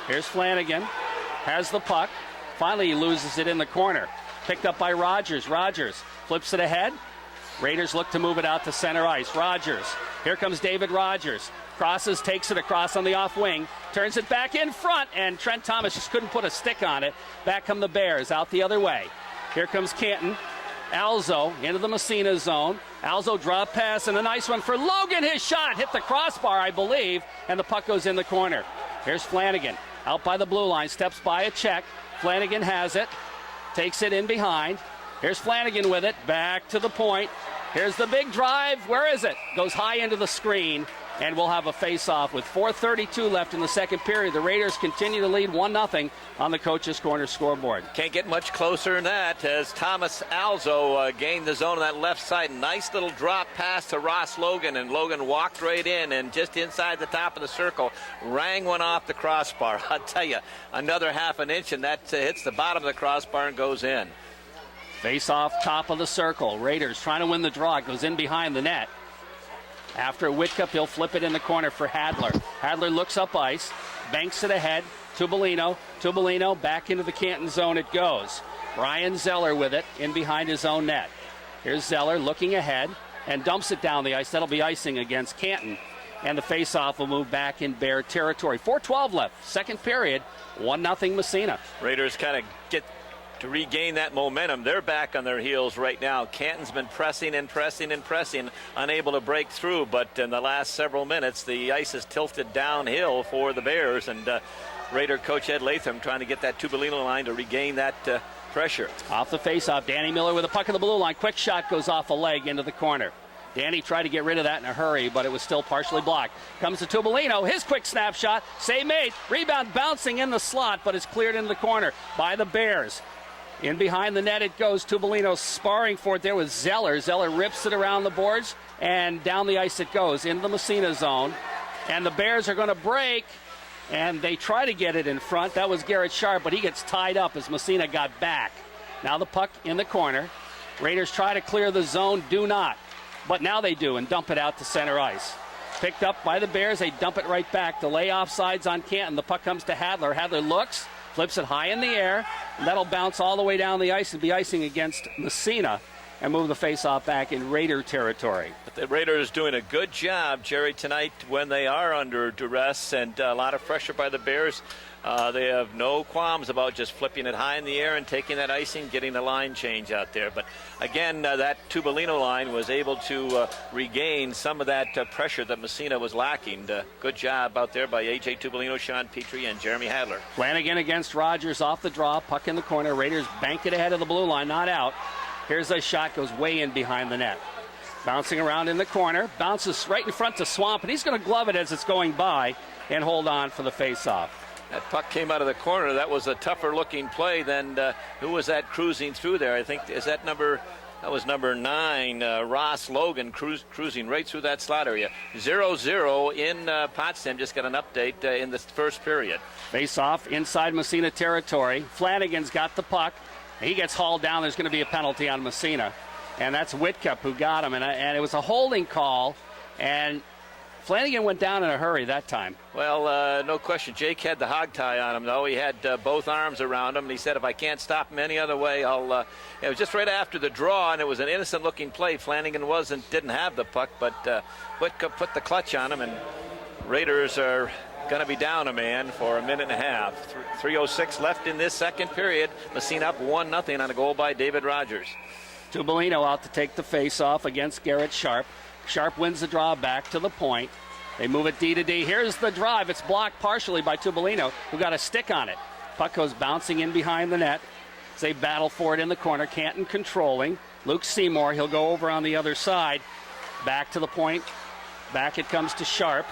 Here's Flanagan. Has the puck. Finally he loses it in the corner. Picked up by Rogers. Rogers flips it ahead. Raiders look to move it out to center ice. Rogers. Here comes David Rogers. Crosses, takes it across on the off wing, turns it back in front, and Trent Thomas just couldn't put a stick on it. Back come the Bears, out the other way. Here comes Canton. Alzo into the Massena zone. Alzo drop pass, and a nice one for Logan. His shot hit the crossbar, I believe, and the puck goes in the corner. Here's Flanagan, out by the blue line, steps by a check. Flanagan has it, takes it in behind. Here's Flanagan with it, back to the point. Here's the big drive. Where is it? Goes high into the screen. And we'll have a face-off with 4:32 left in the second period. The Raiders continue to lead 1-0 on the Coach's Corner scoreboard. Can't get much closer than that as Thomas Alzo gained the zone on that left side. Nice little drop pass to Ross Logan, and Logan walked right in and just inside the top of the circle, rang one off the crossbar. I'll tell you, another half an inch, and that hits the bottom of the crossbar and goes in. Face-off top of the circle. Raiders trying to win the draw. It goes in behind the net. After Whitcup, he'll flip it in the corner for Hadler. Hadler looks up ice, banks it ahead. Tubolino. Tubolino back into the Canton zone it goes. Brian Zeller with it in behind his own net. Here's Zeller looking ahead and dumps it down the ice. That'll be icing against Canton. And the face-off will move back in Bear territory. 4:12 left, second period, 1-0 Massena. Raiders kind of get to regain that momentum. They're back on their heels right now. Canton's been pressing and pressing and pressing, unable to break through, but in the last several minutes, the ice is tilted downhill for the Bears, and Raider coach Ed Latham trying to get that Tubolino line to regain that pressure. Off the face-off, Danny Miller with a puck in the blue line. Quick shot goes off a leg into the corner. Danny tried to get rid of that in a hurry, but it was still partially blocked. Comes to Tubolino. His quick snapshot. Save made. Rebound bouncing in the slot, but is cleared into the corner by the Bears. In behind the net it goes. Tubolino sparring for it there with Zeller. Zeller rips it around the boards, and down the ice it goes into the Massena zone. And the Bears are going to break, and they try to get it in front. That was Garrett Sharp, but he gets tied up as Massena got back. Now the puck in the corner. Raiders try to clear the zone, do not. But now they do and dump it out to center ice. Picked up by the Bears, they dump it right back. Delay offsides on Canton. The puck comes to Hadler. Hadler looks, flips it high in the air, and that'll bounce all the way down the ice and be icing against Massena and move the faceoff back in Raider territory. But the Raiders doing a good job, Jerry, tonight when they are under duress and a lot of pressure by the Bears. They have no qualms about just flipping it high in the air and taking that icing, getting the line change out there. But again, that Tubolino line was able to regain some of that pressure that Massena was lacking. Good job out there by A.J. Tubolino, Sean Petrie, and Jeremy Hadler. Flanagan against Rogers off the draw. Puck in the corner. Raiders bank it ahead of the blue line, not out. Here's a shot, goes way in behind the net. Bouncing around in the corner. Bounces right in front to Swamp, and he's going to glove it as it's going by and hold on for the faceoff. That puck came out of the corner. That was a tougher looking play than who was that cruising through there? I think, that was number 9, Ross Logan, cruising right through that slot area. 0-0 in Potsdam. Just got an update in the first period. Face off inside Massena territory. Flanagan's got the puck. He gets hauled down. There's going to be a penalty on Massena. And that's Whitcup who got him. And it was a holding call. And Flanagan went down in a hurry that time. Well, no question. Jake had the hog tie on him, though. He had both arms around him, and he said, if I can't stop him any other way, I'll... It was just right after the draw, and it was an innocent-looking play. Flanagan didn't have the puck, but Whitcup put the clutch on him, and Raiders are going to be down a man for a minute and a half. 3:06 left in this second period. Massena up 1-0 on a goal by David Rogers. Tubolino out to take the face-off against Garrett Sharp. Sharp wins the draw back to the point. They move it D to D. Here's the drive. It's blocked partially by Tubolino, who got a stick on it. Puck goes bouncing in behind the net. They battle for it in the corner. Canton controlling. Luke Seymour, he'll go over on the other side. Back to the point. Back it comes to Sharp.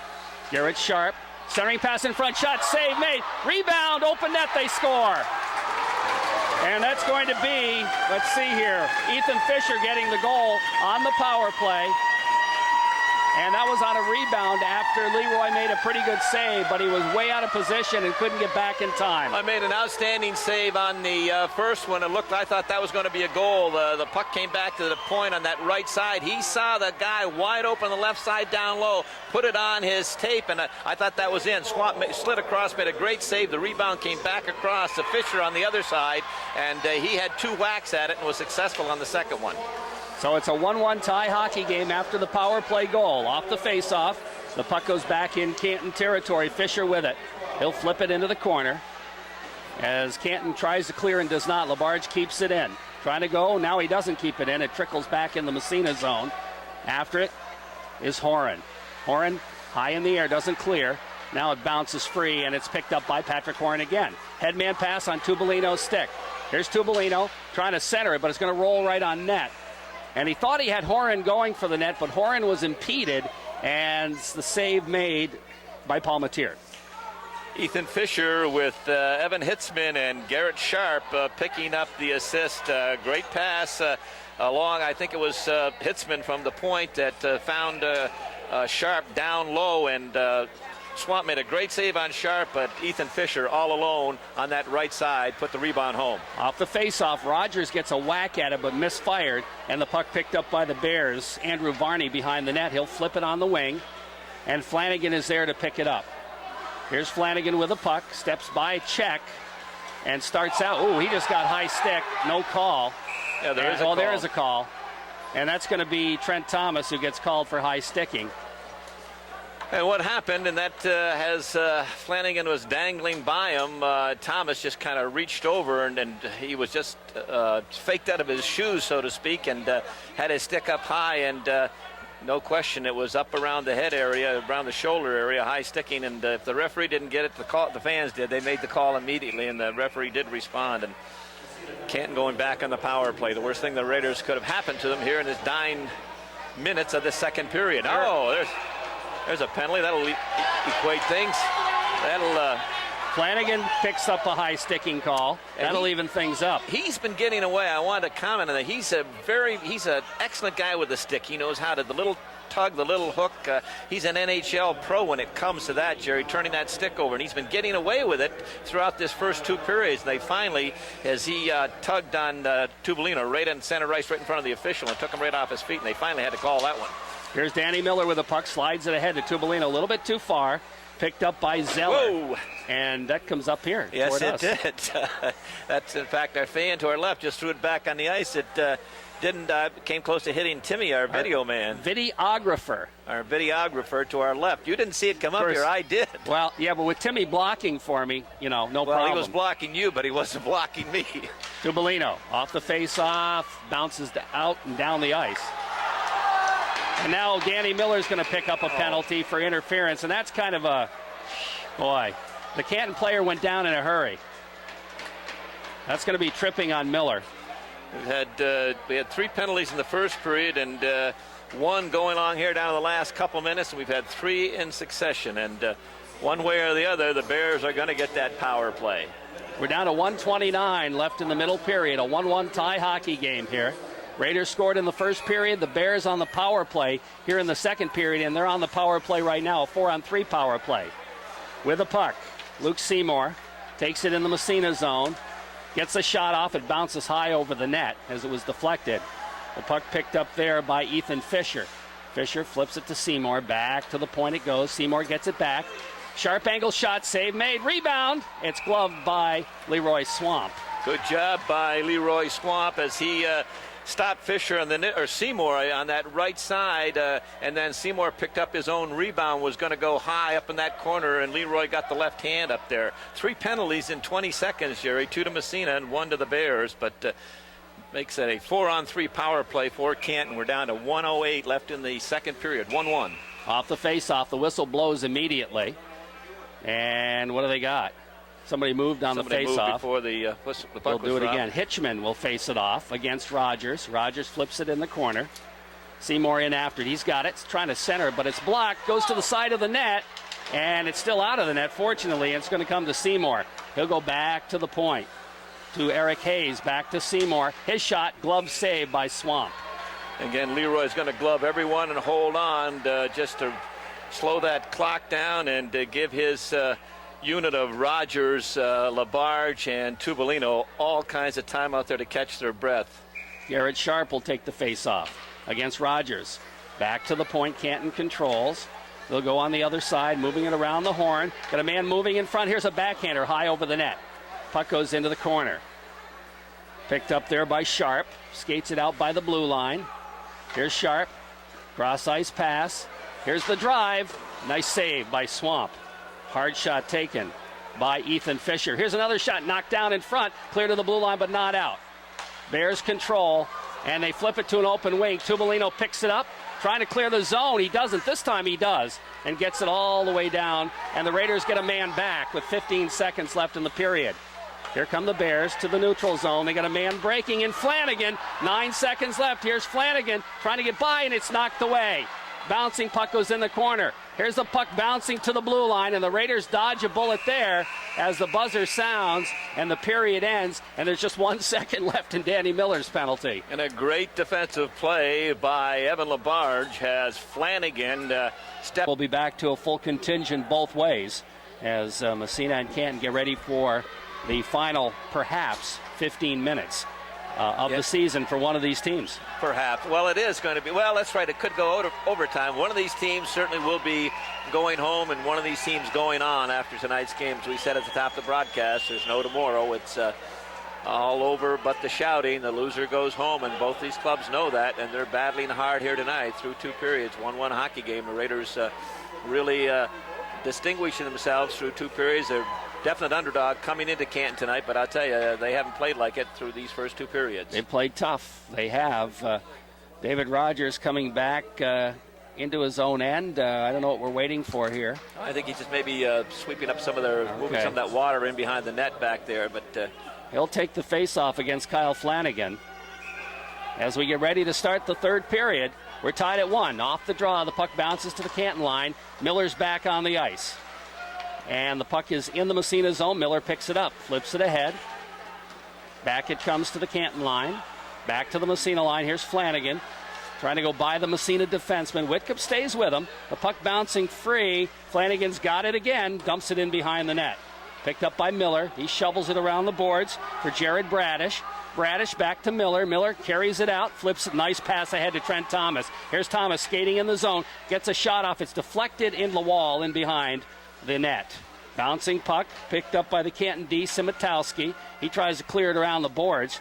Garrett Sharp. Centering pass in front. Shot save made. Rebound. Open net. They score. And that's going to be, let's see here, Ethan Fisher getting the goal on the power play. And that was on a rebound after Leroy made a pretty good save, but he was way out of position and couldn't get back in time. I made an outstanding save on the first one. I thought that was going to be a goal. The puck came back to the point on that right side. He saw the guy wide open on the left side down low, put it on his tape, and I thought that was in. Swamp slid across, made a great save. The rebound came back across to Fisher on the other side, and he had 2 whacks at it and was successful on the second one. So it's a 1-1 tie hockey game after the power play goal. Off the faceoff, the puck goes back in Canton territory. Fisher with it. He'll flip it into the corner. As Canton tries to clear and does not, Labarge keeps it in. Trying to go, now he doesn't keep it in. It trickles back in the Massena zone. After it is Horan. Horan high in the air, doesn't clear. Now it bounces free, and it's picked up by Patrick Horan again. Headman pass on Tubolino's stick. Here's Tubolino trying to center it, but it's going to roll right on net. And he thought he had Horan going for the net, but Horan was impeded, and the save made by Paul Matier. Ethan Fisher with Evan Hitzman and Garrett Sharp picking up the assist. Great pass along, I think it was Hitzman from the point that found Sharp down low, and Swamp made a great save on Sharp, but Ethan Fisher all alone on that right side put the rebound home. Off the faceoff, Rogers gets a whack at it but misfired, and the puck picked up by the Bears. Andrew Varney behind the net. He'll flip it on the wing, and Flanagan is there to pick it up. Here's Flanagan with a puck, steps by check, and starts out. Oh, he just got high stick. No call. Yeah, there is a call. There is a call. And that's going to be Trent Thomas who gets called for high sticking. And what happened, and that as Flanagan was dangling by him, Thomas just kind of reached over, and he was just faked out of his shoes, so to speak, and had his stick up high, and no question it was up around the head area, around the shoulder area, high sticking, and if the referee didn't get it, the fans did. They made the call immediately, and the referee did respond, and Canton going back on the power play. The worst thing the Raiders could have happened to them here in this dying minutes of the second period. Oh, there's a penalty. That'll equate things. That'll... Flanagan picks up a high sticking call. That'll even things up. He's been getting away. I wanted to comment on that. He's an excellent guy with the stick. He knows how to, the little tug, the little hook. He's an NHL pro when it comes to that, Jerry, turning that stick over. And he's been getting away with it throughout this first two periods. And they finally, as he tugged on Tubolino right in center ice, right in front of the official, and took him right off his feet. And they finally had to call that one. Here's Danny Miller with the puck, slides it ahead to Tubolino, a little bit too far. Picked up by Zeller. Whoa. And that comes up here. Yes, it did. That's, in fact, our fan to our left just threw it back on the ice. It came close to hitting Timmy, our video man. Videographer. Our videographer to our left. You didn't see it come up here. I did. Well, yeah, but with Timmy blocking for me, no problem. Well, he was blocking you, but he wasn't blocking me. Tubolino off the face-off, bounces out and down the ice. And now Danny Miller's going to pick up a penalty for interference, and that's kind of boy, the Canton player went down in a hurry. That's going to be tripping on Miller. We had 3 penalties in the first period, and one going along here down to the last couple minutes, and we've had 3 in succession. And one way or the other, the Bears are going to get that power play. We're down to 1:29 left in the middle period, a 1-1 tie hockey game here. Raiders scored in the first period. The Bears on the power play here in the second period, and they're on the power play right now, a 4-on-3 power play. With the puck, Luke Seymour takes it in the Massena zone, gets a shot off. It bounces high over the net as it was deflected. The puck picked up there by Ethan Fisher. Fisher flips it to Seymour. Back to the point it goes. Seymour gets it back. Sharp angle shot, save made. Rebound. It's gloved by Leroy Swamp. Good job by Leroy Swamp as he stopped Fisher or Seymour on that right side, and then Seymour picked up his own rebound, was going to go high up in that corner, and Leroy got the left hand up there. 3 penalties in 20 seconds, Jerry, 2 to Massena and 1 to the Bears, but makes it a 4-on-3 power play for Canton. We're down to 1:08 left in the second period, 1-1. Off the face-off, the whistle blows immediately, and what do they got? Somebody moved on the face-off. Before the puck They'll do it dropped. again. Hitchman will face it off against Rogers. Rogers flips it in the corner. Seymour in after it. He's got it. It's trying to center, but it's blocked. Goes to the side of the net, and it's still out of the net, fortunately. It's going to come to Seymour. He'll go back to the point. To Eric Hayes. Back to Seymour. His shot, glove save by Swamp. Again, Leroy's going to glove everyone and hold on just to slow that clock down and give his unit of Rogers, Labarge, and Tubolino all kinds of time out there to catch their breath. Garrett Sharp will take the face-off against Rogers. Back to the point, Canton controls. They'll go on the other side, moving it around the horn. Got a man moving in front. Here's a backhander high over the net. Puck goes into the corner. Picked up there by Sharp. Skates it out by the blue line. Here's Sharp. Cross ice pass. Here's the drive. Nice save by Swamp. Hard shot taken by Ethan Fisher. Here's another shot knocked down in front. Clear to the blue line, but not out. Bears control, and they flip it to an open wing. Tubolino picks it up, trying to clear the zone. He doesn't. This time he does, and gets it all the way down. And the Raiders get a man back with 15 seconds left in the period. Here come the Bears to the neutral zone. They got a man breaking in Flanagan. 9 seconds left. Here's Flanagan trying to get by, and it's knocked away. Bouncing puck goes in the corner. Here's the puck bouncing to the blue line, and the Raiders dodge a bullet there as the buzzer sounds and the period ends, and there's just 1 second left in Danny Miller's penalty. And a great defensive play by Evan Labarge has Flanagan step. We'll be back to a full contingent both ways as Massena and Canton get ready for the final, perhaps, 15 minutes of the season for one of these teams. Perhaps. Well, it is going to be. Well, that's right. It could go overtime. One of these teams certainly will be going home, and one of these teams going on after tonight's game. As we said at the top of the broadcast, there's no tomorrow. It's all over but the shouting. The loser goes home, and both these clubs know that, and they're battling hard here tonight through 2 periods. 1-1 hockey game. The Raiders really distinguishing themselves through 2 periods. They're definite underdog coming into Canton tonight, but I'll tell you, they haven't played like it through these first 2 periods. They played tough. They have. David Rogers coming back into his own end. I don't know what we're waiting for here. I think he's just maybe sweeping up moving some of that water in behind the net back there. But he'll take the face-off against Kyle Flanagan. As we get ready to start the third period, We're tied at 1. Off the draw, the puck bounces to the Canton line. Miller's back on the ice. And the puck is in the Massena zone. Miller picks it up, flips it ahead. Back it comes to the Canton line. Back to the Massena line. Here's Flanagan trying to go by the Massena defenseman. Whitcup stays with him. The puck bouncing free. Flanagan's got it again. Dumps it in behind the net. Picked up by Miller. He shovels it around the boards for Jared Bradish. Bradish back to Miller. Miller carries it out. Flips it. Nice pass ahead to Trent Thomas. Here's Thomas skating in the zone. Gets a shot off. It's deflected in the wall in behind the net. Bouncing puck picked up by the Canton D, Simitowski. He tries to clear it around the boards.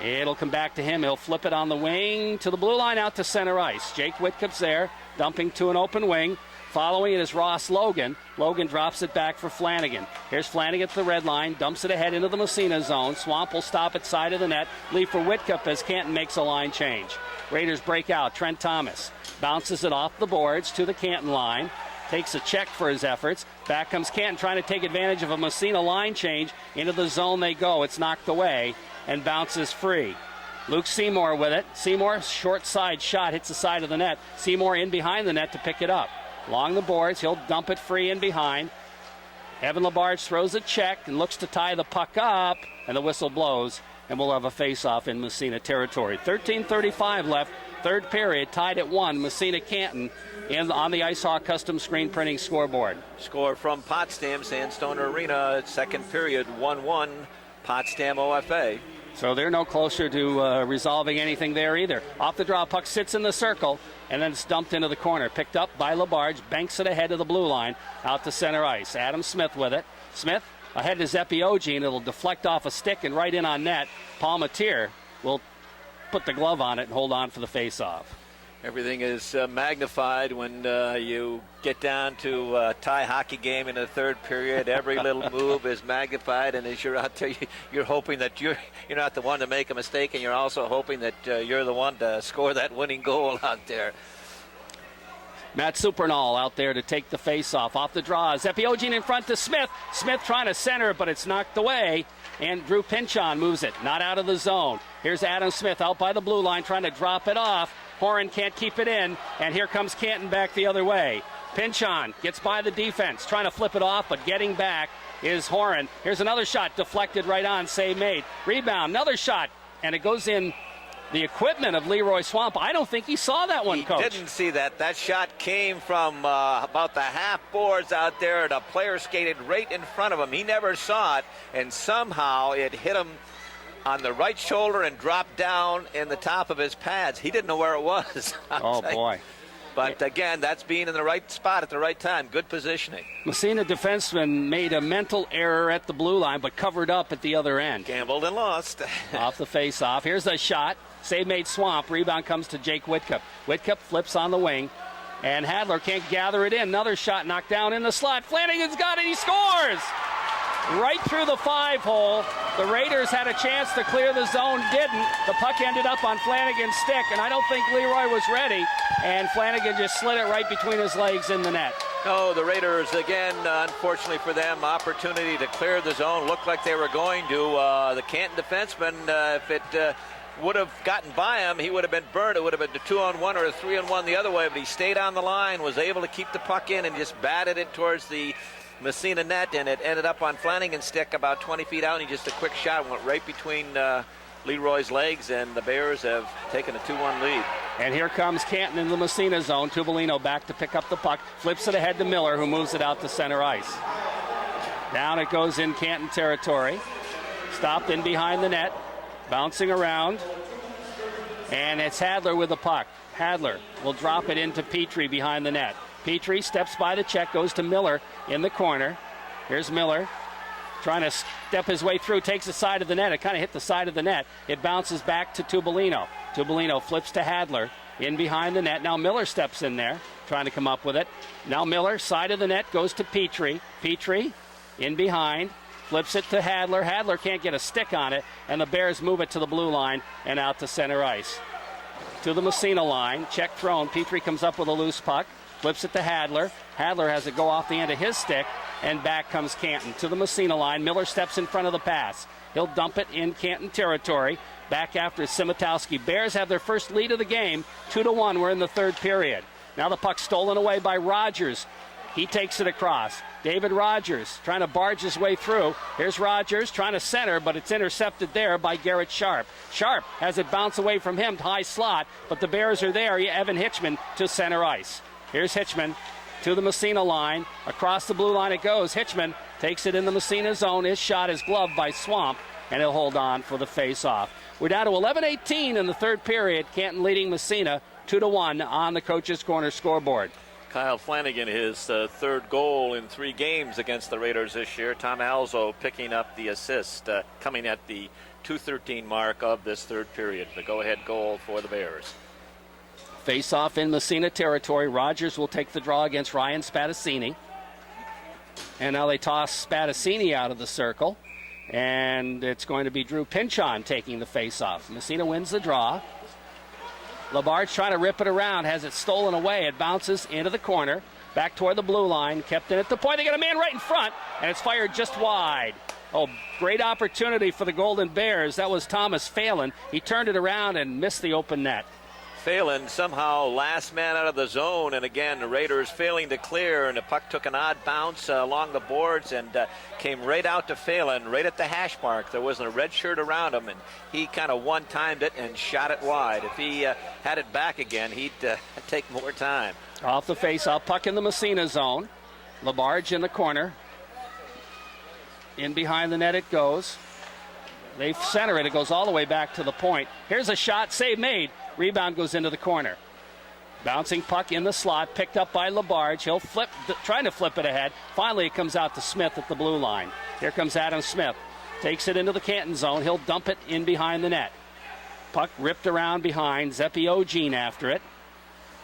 It'll come back to him. He'll flip it on the wing to the blue line out to center ice. Jake Whitcup's there, dumping to an open wing. Following it is Ross Logan. Logan drops it back for Flanagan. Here's Flanagan at the red line, dumps it ahead into the Massena zone. Swamp will stop at side of the net. Leave for Whitcup as Canton makes a line change. Raiders break out. Trent Thomas bounces it off the boards to the Canton line. Takes a check for his efforts. Back comes Canton trying to take advantage of a Massena line change. Into the zone they go. It's knocked away and bounces free. Luke Seymour with it. Seymour, short side shot, hits the side of the net. Seymour in behind the net to pick it up. Along the boards, he'll dump it free in behind. Evan Labarge throws a check and looks to tie the puck up, and the whistle blows, and we'll have a face-off in Massena territory. 13:35 left, third period, tied at 1. Massena Canton on the IceHawk custom screen printing scoreboard. Score from Potsdam Sandstone Arena, second period, 1-1, Potsdam OFA. So they're no closer to resolving anything there either. Off the draw, puck sits in the circle, and then it's dumped into the corner. Picked up by Labarge, banks it ahead of the blue line, out to center ice. Adam Smith with it. Smith ahead to Zepiogi, and it'll deflect off a stick and right in on net. Palmatier will put the glove on it and hold on for the face-off. Everything is magnified when you get down to a tie hockey game in the third period. Every little move is magnified, and as you're out there, you're hoping that you're not the one to make a mistake, and you're also hoping that you're the one to score that winning goal out there. Matt Supernall out there to take the face-off. Off the draw, Zepiogi in front to Smith. Smith trying to center, but it's knocked away, and Drew Pinchon moves it, not out of the zone. Here's Adam Smith out by the blue line trying to drop it off. Horan can't keep it in, and here comes Canton back the other way. Pinchon gets by the defense, trying to flip it off, but getting back is Horan. Here's another shot, deflected right on, save made. Rebound, another shot, and it goes in the equipment of Leroy Swamp. I don't think he saw that one, Coach. He didn't see that. That shot came from about the half boards out there, and a player skated right in front of him. He never saw it, and somehow it hit him on the right shoulder and dropped down in the top of his pads. He didn't know where it was. Oh, boy. But again, that's being in the right spot at the right time. Good positioning. Massena defenseman made a mental error at the blue line, but covered up at the other end. Gambled and lost. Off the face-off. Here's a shot. Save made Swamp. Rebound comes to Jake Whitcup. Whitcup flips on the wing, and Hadler can't gather it in. Another shot knocked down in the slot. Flanagan's got it. He scores! Right through the 5-hole. The Raiders had a chance to clear the zone, didn't. The puck ended up on Flanagan's stick, and I don't think Leroy was ready. And Flanagan just slid it right between his legs in the net. No, the Raiders, again, unfortunately for them, opportunity to clear the zone. Looked like they were going to. The Canton defenseman, if it would have gotten by him, he would have been burned. It would have been a 2-on-1 or a 3-on-1 the other way, but he stayed on the line, was able to keep the puck in, and just batted it towards the Massena net, and it ended up on Flanagan's stick about 20 feet out, and just a quick shot went right between Leroy's legs, and the Bears have taken a 2-1 lead. And here comes Canton in the Massena zone. Tubolino back to pick up the puck, flips it ahead to Miller, who moves it out to center ice. Down it goes in Canton territory. Stopped in behind the net, bouncing around, and it's Hadler with the puck. Hadler will drop it into Petrie behind the net. Petrie steps by the check, goes to Miller in the corner. Here's Miller trying to step his way through, takes the side of the net. It kind of hit the side of the net. It bounces back to Tubolino. Tubolino flips to Hadler in behind the net. Now Miller steps in there, trying to come up with it. Now Miller, side of the net, goes to Petrie. Petrie in behind, flips it to Hadler. Hadler can't get a stick on it, and the Bears move it to the blue line and out to center ice. To the Massena line, check thrown. Petrie comes up with a loose puck. flips it to Hadler. Hadler has it go off the end of his stick, and back comes Canton to the Massena line. Miller steps in front of the pass. He'll dump it in Canton territory. Back after Simatowski. Bears have their first lead of the game, 2-1. We're in the third period. Now the puck stolen away by Rogers. He takes it across. David Rogers trying to barge his way through. Here's Rogers trying to center, but it's intercepted there by Garrett Sharp. Sharp has it bounce away from him to high slot, but the Bears are there. Evan Hitchman to center ice. Here's Hitchman to the Massena line. Across the blue line it goes. Hitchman takes it in the Massena zone. His shot is gloved by Swamp, and he'll hold on for the face-off. We're down to 11:18 in the third period. Canton leading Massena 2-1 on the Coach's Corner scoreboard. Kyle Flanagan, his third goal in 3 games against the Raiders this year. Tom Alzo picking up the assist, coming at the 2:13 mark of this third period. The go-ahead goal for the Bears. Face-off in Massena territory. Rogers will take the draw against Ryan Spadassini. And now they toss Spadassini out of the circle. And it's going to be Drew Pinchon taking the face-off. Massena wins the draw. Labarge trying to rip it around, has it stolen away. It bounces into the corner, back toward the blue line, kept in at the point. They got a man right in front, and it's fired just wide. Oh, great opportunity for the Golden Bears. That was Thomas Phelan. He turned it around and missed the open net. Phelan somehow last man out of the zone, and again the Raiders failing to clear, and the puck took an odd bounce along the boards and came right out to Phelan, right at the hash mark. There wasn't a red shirt around him, and he kind of one-timed it and shot it wide. If he had it back again, he'd take more time. Off the face-off, puck in the Massena zone. Labarge in the corner. In behind the net it goes. They center it. It goes all the way back to the point. Here's a shot, save made. Rebound goes into the corner. Bouncing puck in the slot, picked up by Labarge. He'll flip, trying to flip it ahead. Finally, it comes out to Smith at the blue line. Here comes Adam Smith. Takes it into the Canton zone. He'll dump it in behind the net. Puck ripped around behind. Zepi Ogene after it.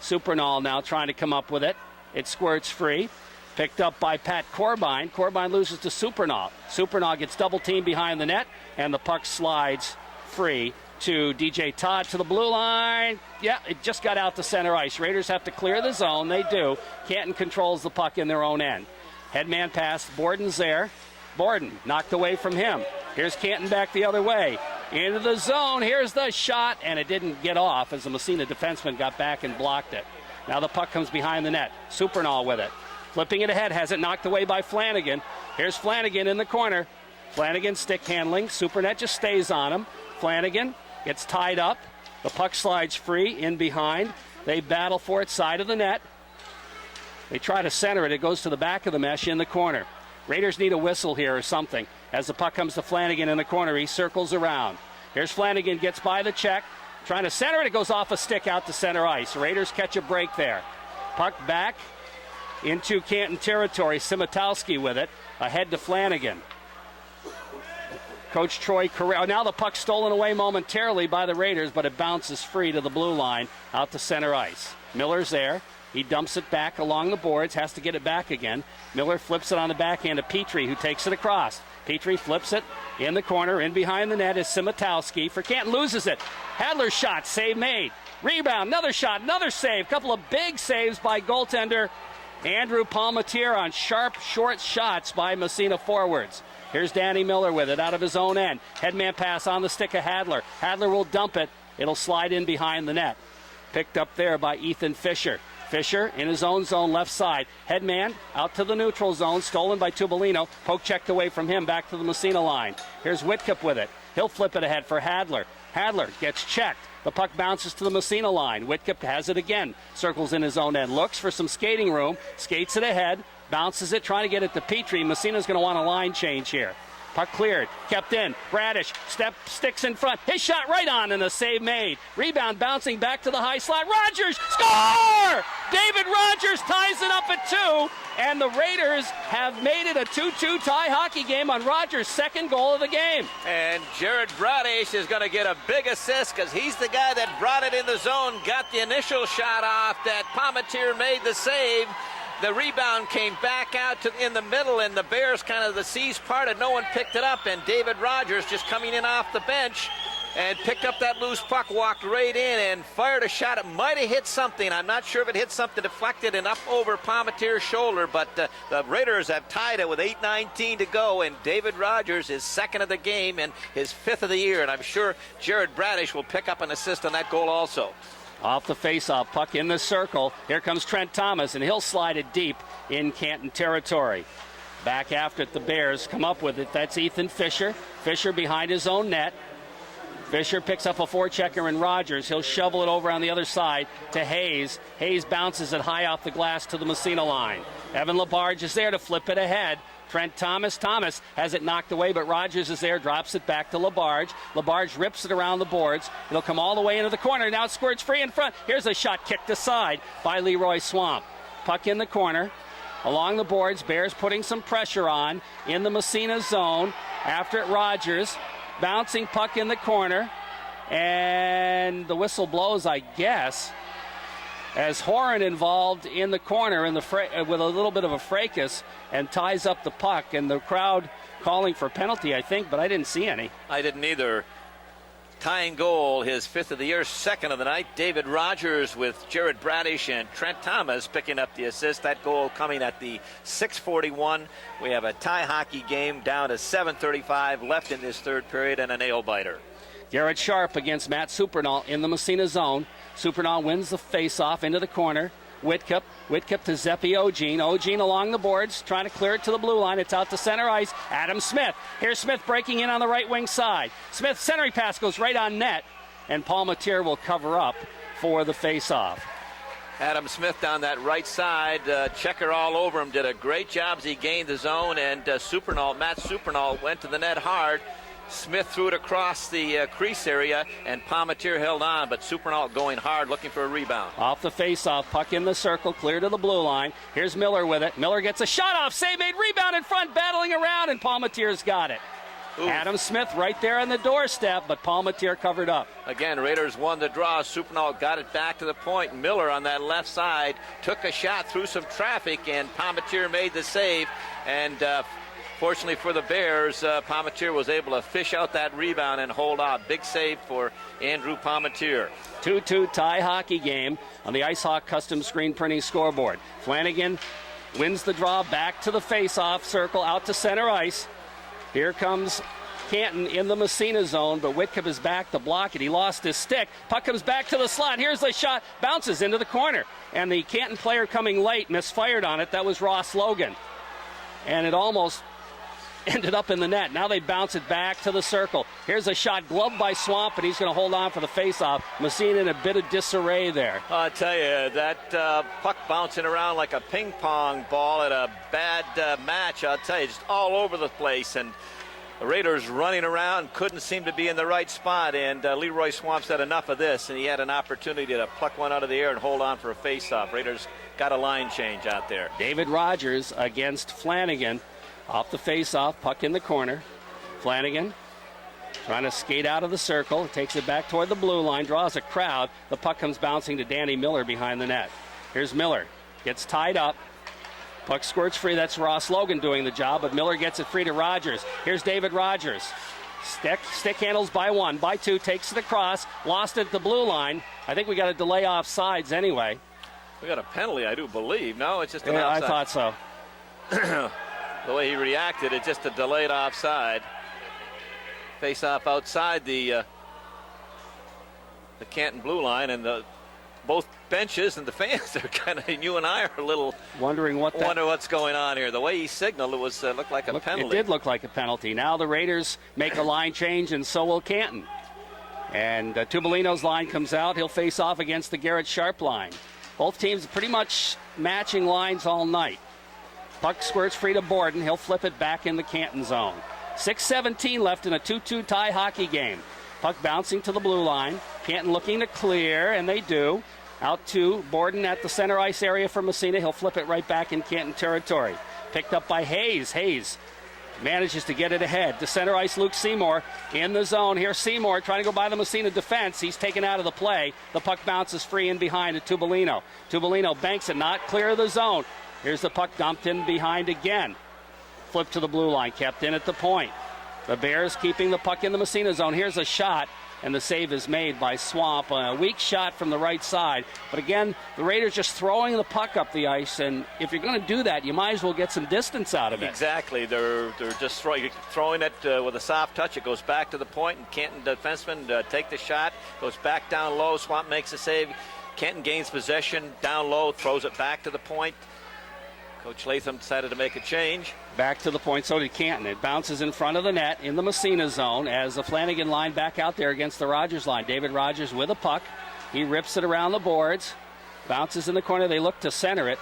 Supernall now trying to come up with it. It squirts free. Picked up by Pat Corbine. Corbine loses to Supernall. Supernall gets double teamed behind the net, and the puck slides free to DJ Todd to the blue line. Yeah, it just got out to center ice. Raiders have to clear the zone. They do. Canton controls the puck in their own end. Headman pass. Borden's there. Borden knocked away from him. Here's Canton back the other way. Into the zone. Here's the shot, and it didn't get off as the Massena defenseman got back and blocked it. Now the puck comes behind the net. Supernall with it. Flipping it ahead. Has it knocked away by Flanagan. Here's Flanagan in the corner. Flanagan stick handling. Supernet just stays on him. Flanagan gets tied up. The puck slides free in behind. They battle for it side of the net. They try to center it. It goes to the back of the mesh in the corner. Raiders need a whistle here or something. As the puck comes to Flanagan in the corner, he circles around. Here's Flanagan, gets by the check. Trying to center it. It goes off a stick out to center ice. Raiders catch a break there. Puck back into Canton territory. Simatowski with it. Ahead to Flanagan. Coach Troy Correa. Now the puck stolen away momentarily by the Raiders, but it bounces free to the blue line out to center ice. Miller's there. He dumps it back along the boards, has to get it back again. Miller flips it on the backhand to Petrie, who takes it across. Petrie flips it in the corner. In behind the net is Simatowski. For Canton, loses it. Hadler's shot, save made. Rebound, another shot, another save. Couple of big saves by goaltender Andrew Palmatier on sharp, short shots by Massena forwards. Here's Danny Miller with it out of his own end. Headman pass on the stick of Hadler. Hadler will dump it. It'll slide in behind the net. Picked up there by Ethan Fisher. Fisher in his own zone, left side. Headman out to the neutral zone, stolen by Tubolino. Poke checked away from him, back to the Massena line. Here's Whitcup with it. He'll flip it ahead for Hadler. Hadler gets checked. The puck bounces to the Massena line. Whitcup has it again. Circles in his own end. Looks for some skating room. Skates it ahead. Bounces it, trying to get it to Petrie. Massena's going to want a line change here. Puck cleared, kept in. Bradish sticks in front. His shot right on and a save made. Rebound bouncing back to the high slot. Rogers, score! David Rogers ties it up at 2, and the Raiders have made it a 2-2 tie hockey game on Rogers' second goal of the game. And Jared Bradish is going to get a big assist because he's the guy that brought it in the zone, got the initial shot off that Palmatier made the save. The rebound came back out in the middle, and the Bears kind of the seas parted. No one picked it up, and David Rogers just coming in off the bench and picked up that loose puck, walked right in and fired a shot. It might have hit something. I'm not sure if it hit something, deflected and up over Palmateer's shoulder, but the Raiders have tied it with 8:19 to go, and David Rogers is second of the game and his fifth of the year, and I'm sure Jared Bradish will pick up an assist on that goal also. Off the faceoff, puck in the circle. Here comes Trent Thomas, and he'll slide it deep in Canton territory. Back after it, the Bears come up with it. That's Ethan Fisher. Fisher behind his own net. Fisher picks up a forechecker in Rogers. He'll shovel it over on the other side to Hayes. Hayes bounces it high off the glass to the Massena line. Evan Labarge is there to flip it ahead. Trent Thomas has it knocked away, but Rogers is there, drops it back to Labarge. Labarge rips it around the boards. It'll come all the way into the corner. Now it squirts free in front. Here's a shot kicked aside by Leroy Swamp. Puck in the corner. Along the boards, Bears putting some pressure on in the Massena zone. After it, Rogers. Bouncing puck in the corner, and the whistle blows, I guess, as Horan involved in the corner with a little bit of a fracas and ties up the puck, and the crowd calling for penalty, I think, but I didn't see any. I didn't either. Tying goal, his fifth of the year, second of the night. David Rogers with Jared Bradish and Trent Thomas picking up the assist. That goal coming at the 6:41. We have a tie hockey game down to 7:35 left in this third period and a nail-biter. Garrett Sharp against Matt Supernall in the Massena zone. Supernall wins the face-off into the corner. Whitcup to Zeppi Ogene. Ogene along the boards, trying to clear it to the blue line. It's out to center ice. Adam Smith. Here's Smith breaking in on the right wing side. Smith's centering pass goes right on net, and Palmateer will cover up for the face-off. Adam Smith down that right side, checker all over him, did a great job as he gained the zone, and Matt Supernall went to the net hard. Smith threw it across the crease area, and Palmateer held on, but Supernall going hard, looking for a rebound. Off the face-off, puck in the circle, clear to the blue line. Here's Miller with it. Miller gets a shot off, save made, rebound in front, battling around, and Palmateer's got it. Ooh. Adam Smith right there on the doorstep, but Palmateer covered up. Again, Raiders won the draw. Supernall got it back to the point. Miller on that left side took a shot through some traffic, and Palmateer made the save, and fortunately for the Bears, Palmateer was able to fish out that rebound and hold on. Big save for Andrew Palmateer. 2-2 tie hockey game on the Ice Hawk custom screen printing scoreboard. Flanagan wins the draw back to the face-off circle, out to center ice. Here comes Canton in the Massena zone, but Whitcup is back to block it. He lost his stick. Puck comes back to the slot. Here's the shot. Bounces into the corner. And the Canton player coming late misfired on it. That was Ross Logan. And it almost ended up in the net. Now they bounce it back to the circle. Here's a shot gloved by Swamp, and he's going to hold on for the face-off. Massena in a bit of disarray there. I'll tell you, that puck bouncing around like a ping pong ball at a bad match, I'll tell you, just all over the place. And the Raiders running around, couldn't seem to be in the right spot, and Leroy Swamp said enough of this, and he had an opportunity to pluck one out of the air and hold on for a face-off. Raiders got a line change out there. David Rogers against Flanagan. Off the face-off, puck in the corner. Flanagan trying to skate out of the circle, takes it back toward the blue line, draws a crowd. The puck comes bouncing to Danny Miller behind the net. Here's Miller, gets tied up. Puck squirts free. That's Ross Logan doing the job, but Miller gets it free to Rogers. Here's David Rogers. Stick handles by one, by two, takes it across, lost it at the blue line. I think we got a delay offsides anyway. We got a penalty, I do believe. No, it's just an offside. I thought so. The way he reacted, it's just a delayed offside. Face off outside the Canton blue line, and both benches and the fans are kind of, you and I are a little wondering what's going on here. The way he signaled, it was looked like a penalty. It did look like a penalty. Now the Raiders make a line change, and so will Canton. And Tubolino's line comes out. He'll face off against the Garrett Sharp line. Both teams pretty much matching lines all night. Puck squirts free to Borden. He'll flip it back in the Canton zone. 6:17 left in a 2-2 tie hockey game. Puck bouncing to the blue line. Canton looking to clear, and they do. Out to Borden at the center ice area for Massena. He'll flip it right back in Canton territory. Picked up by Hayes. Hayes manages to get it ahead. To center ice, Luke Seymour in the zone. Here's Seymour trying to go by the Massena defense. He's taken out of the play. The puck bounces free in behind to Tubolino. Tubolino banks it, not clear of the zone. Here's the puck dumped in behind again. Flip to the blue line, kept in at the point. The Bears keeping the puck in the Massena zone. Here's a shot and the save is made by Swamp on a weak shot from the right side. But again, the Raiders just throwing the puck up the ice, and if you're going to do that, you might as well get some distance out of it. Exactly. They're just throwing it with a soft touch. It goes back to the point, and Canton defenseman take the shot, goes back down low. Swamp makes a save. Canton gains possession down low, throws it back to the point. Coach Latham decided to make a change. Back to the point, so did Canton. It bounces in front of the net in the Massena zone as the Flanagan line back out there against the Rogers line. David Rogers with a puck. He rips it around the boards. Bounces in the corner. They look to center it.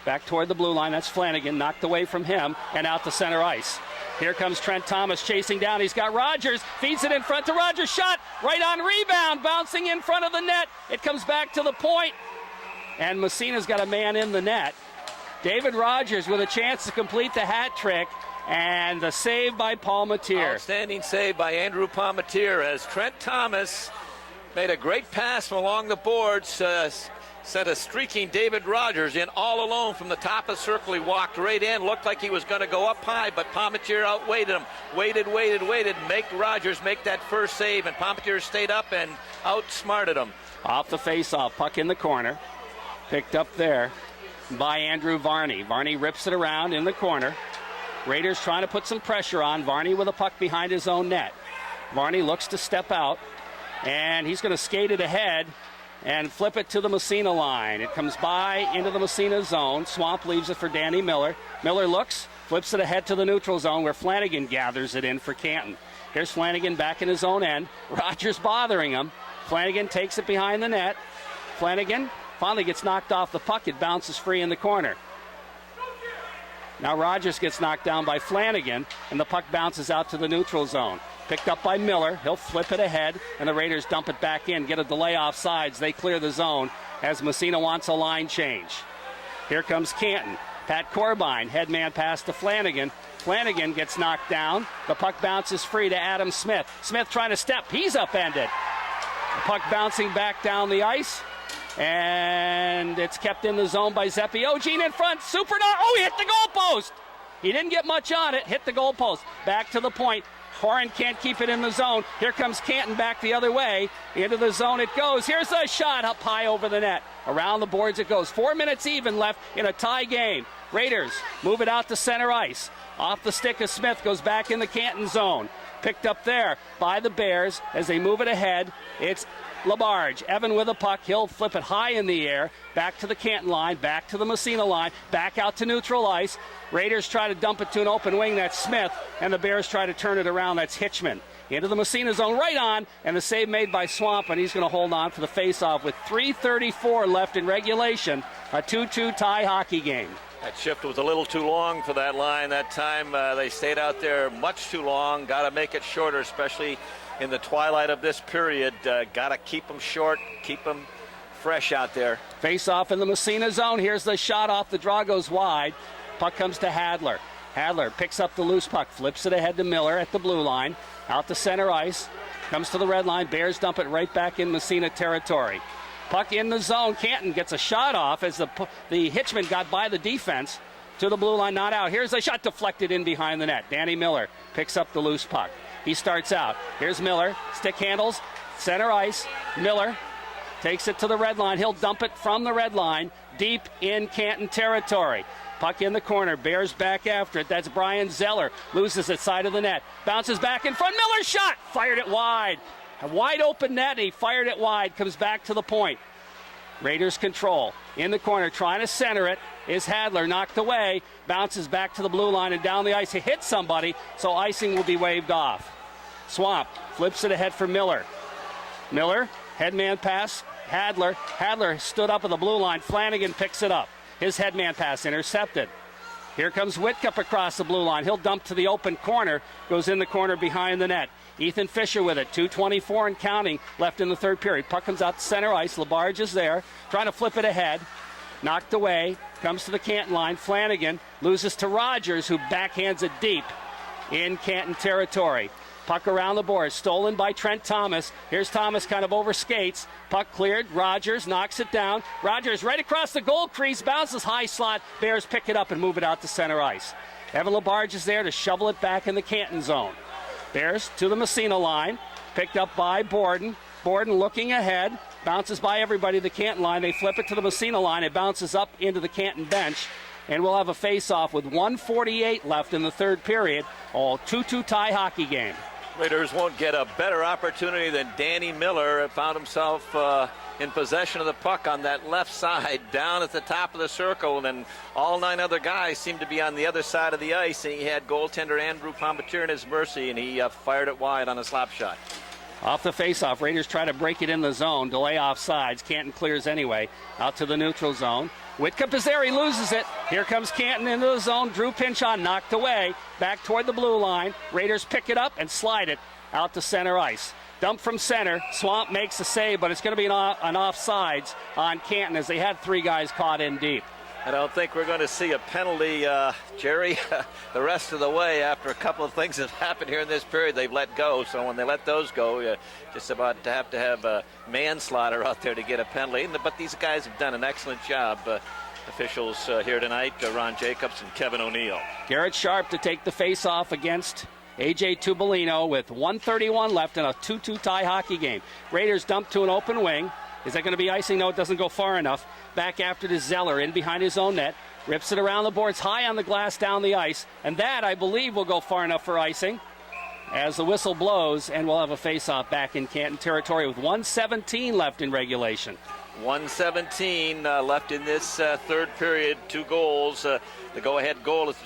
Back toward the blue line. That's Flanagan. Knocked away from him and out to center ice. Here comes Trent Thomas chasing down. He's got Rogers. Feeds it in front to Rogers. Shot right on rebound. Bouncing in front of the net. It comes back to the point. And Massena's got a man in the net. David Rogers with a chance to complete the hat trick, and the save by Palmatier. Outstanding save by Andrew Palmatier as Trent Thomas made a great pass from along the boards, sent a streaking David Rogers in all alone from the top of the circle. He walked right in, looked like he was going to go up high, but Palmatier outweighed him. Waited, make Rogers make that first save, and Palmatier stayed up and outsmarted him. Off the face-off, puck in the corner, picked up there by Andrew Varney. Varney rips it around in the corner. Raiders trying to put some pressure on. Varney with a puck behind his own net. Varney looks to step out, and he's going to skate it ahead and flip it to the Massena line. It comes by into the Massena zone. Swamp leaves it for Danny Miller. Miller looks, flips it ahead to the neutral zone where Flanagan gathers it in for Canton. Here's Flanagan back in his own end. Rogers bothering him. Flanagan takes it behind the net. Flanagan finally gets knocked off the puck. It bounces free in the corner. Now Rogers gets knocked down by Flanagan, and the puck bounces out to the neutral zone. Picked up by Miller. He'll flip it ahead, and the Raiders dump it back in, get a delay off sides. They clear the zone as Massena wants a line change. Here comes Canton. Pat Corbine, headman pass to Flanagan. Flanagan gets knocked down. The puck bounces free to Adam Smith. Smith trying to step. He's upended. The puck bouncing back down the ice. And it's kept in the zone by Zeppi. Ogene in front. Super. Oh, he hit the goalpost. He didn't get much on it. Hit the goalpost. Back to the point. Horan can't keep it in the zone. Here comes Canton back the other way. Into the zone it goes. Here's a shot up high over the net. Around the boards it goes. 4 minutes even left in a tie game. Raiders move it out to center ice. Off the stick of Smith, goes back in the Canton zone. Picked up there by the Bears as they move it ahead. It's Labarge. Evan with a puck. He'll flip it high in the air. Back to the Canton line. Back to the Massena line. Back out to neutral ice. Raiders try to dump it to an open wing. That's Smith. And the Bears try to turn it around. That's Hitchman. Into the Massena zone. Right on. And the save made by Swamp. And he's going to hold on for the faceoff with 3:34 left in regulation. A 2-2 tie hockey game. That shift was a little too long for that line that time. They stayed out there much too long. Got to make it shorter, especially in the twilight of this period. Got to keep them short, keep them fresh out there. Face off in the Massena zone. Here's the shot off the draw, goes wide. Puck comes to Hadler. Hadler picks up the loose puck, flips it ahead to Miller at the blue line. Out to center ice. Comes to the red line. Bears dump it right back in Massena territory. Puck in the zone. Canton gets a shot off as the Hitchman got by the defense to the blue line, not out. Here's a shot deflected in behind the net. Danny Miller picks up the loose puck. He starts out. Here's Miller. Stick handles. Center ice. Miller takes it to the red line. He'll dump it from the red line deep in Canton territory. Puck in the corner. Bears back after it. That's Brian Zeller. Loses it side of the net. Bounces back in front. Miller's shot. Fired it wide. A wide open net. He fired it wide. Comes back to the point. Raiders control. In the corner. Trying to center it is Hadler. Knocked away. Bounces back to the blue line and down the ice. He hits somebody. So icing will be waved off. Swamp flips it ahead for Miller. Miller. Headman pass. Hadler. Hadler stood up at the blue line. Flanagan picks it up. His headman pass intercepted. Here comes Whitcup across the blue line. He'll dump to the open corner. Goes in the corner behind the net. Ethan Fisher with it. 2:24 and counting left in the third period. Puck comes out to center ice. Labarge is there. Trying to flip it ahead. Knocked away. Comes to the Canton line. Flanagan loses to Rogers, who backhands it deep in Canton territory. Puck around the board, stolen by Trent Thomas. Here's Thomas, kind of overskates. Puck cleared. Rogers knocks it down. Rogers right across the goal crease, bounces high slot. Bears pick it up and move it out to center ice. Evan Labarge is there to shovel it back in the Canton zone. Bears to the Massena line. picked up by Borden. Borden looking ahead, bounces by everybody to the Canton line. They flip it to the Massena line. It bounces up into the Canton bench. And we'll have a face-off with 1:48 left in the third period. All 2-2 tie hockey game. Raiders won't get a better opportunity than Danny Miller. Found himself in possession of the puck on that left side, down at the top of the circle, and then all 9 other guys seemed to be on the other side of the ice, and he had goaltender Andrew Pombatir in his mercy, and he fired it wide on a slap shot. Off the faceoff, Raiders try to break it in the zone, delay offsides. Canton clears anyway, out to the neutral zone. Whitcup is there, he loses it. Here comes Canton into the zone. Drew Pinchon knocked away, back toward the blue line. Raiders pick it up and slide it out to center ice. Dump from center. Swamp makes a save, but it's going to be an offsides on Canton as they had 3 guys caught in deep. I don't think we're going to see a penalty, Jerry, the rest of the way after a couple of things have happened here in this period. They've let go, so when they let those go, just about to have a manslaughter out there to get a penalty. But these guys have done an excellent job. Officials here tonight, Ron Jacobs and Kevin O'Neill. Garrett Sharp to take the face-off against A.J. Tubolino with 1:31 left in a 2-2 tie hockey game. Raiders dump to an open wing. Is that going to be icing? No, it doesn't go far enough. Back after to Zeller in behind his own net. Rips it around the boards, high on the glass, down the ice. And that, I believe, will go far enough for icing as the whistle blows, and we'll have a face-off back in Canton territory with 1:17 left in regulation. 1:17 left in this third period. 2 goals. The go-ahead goal is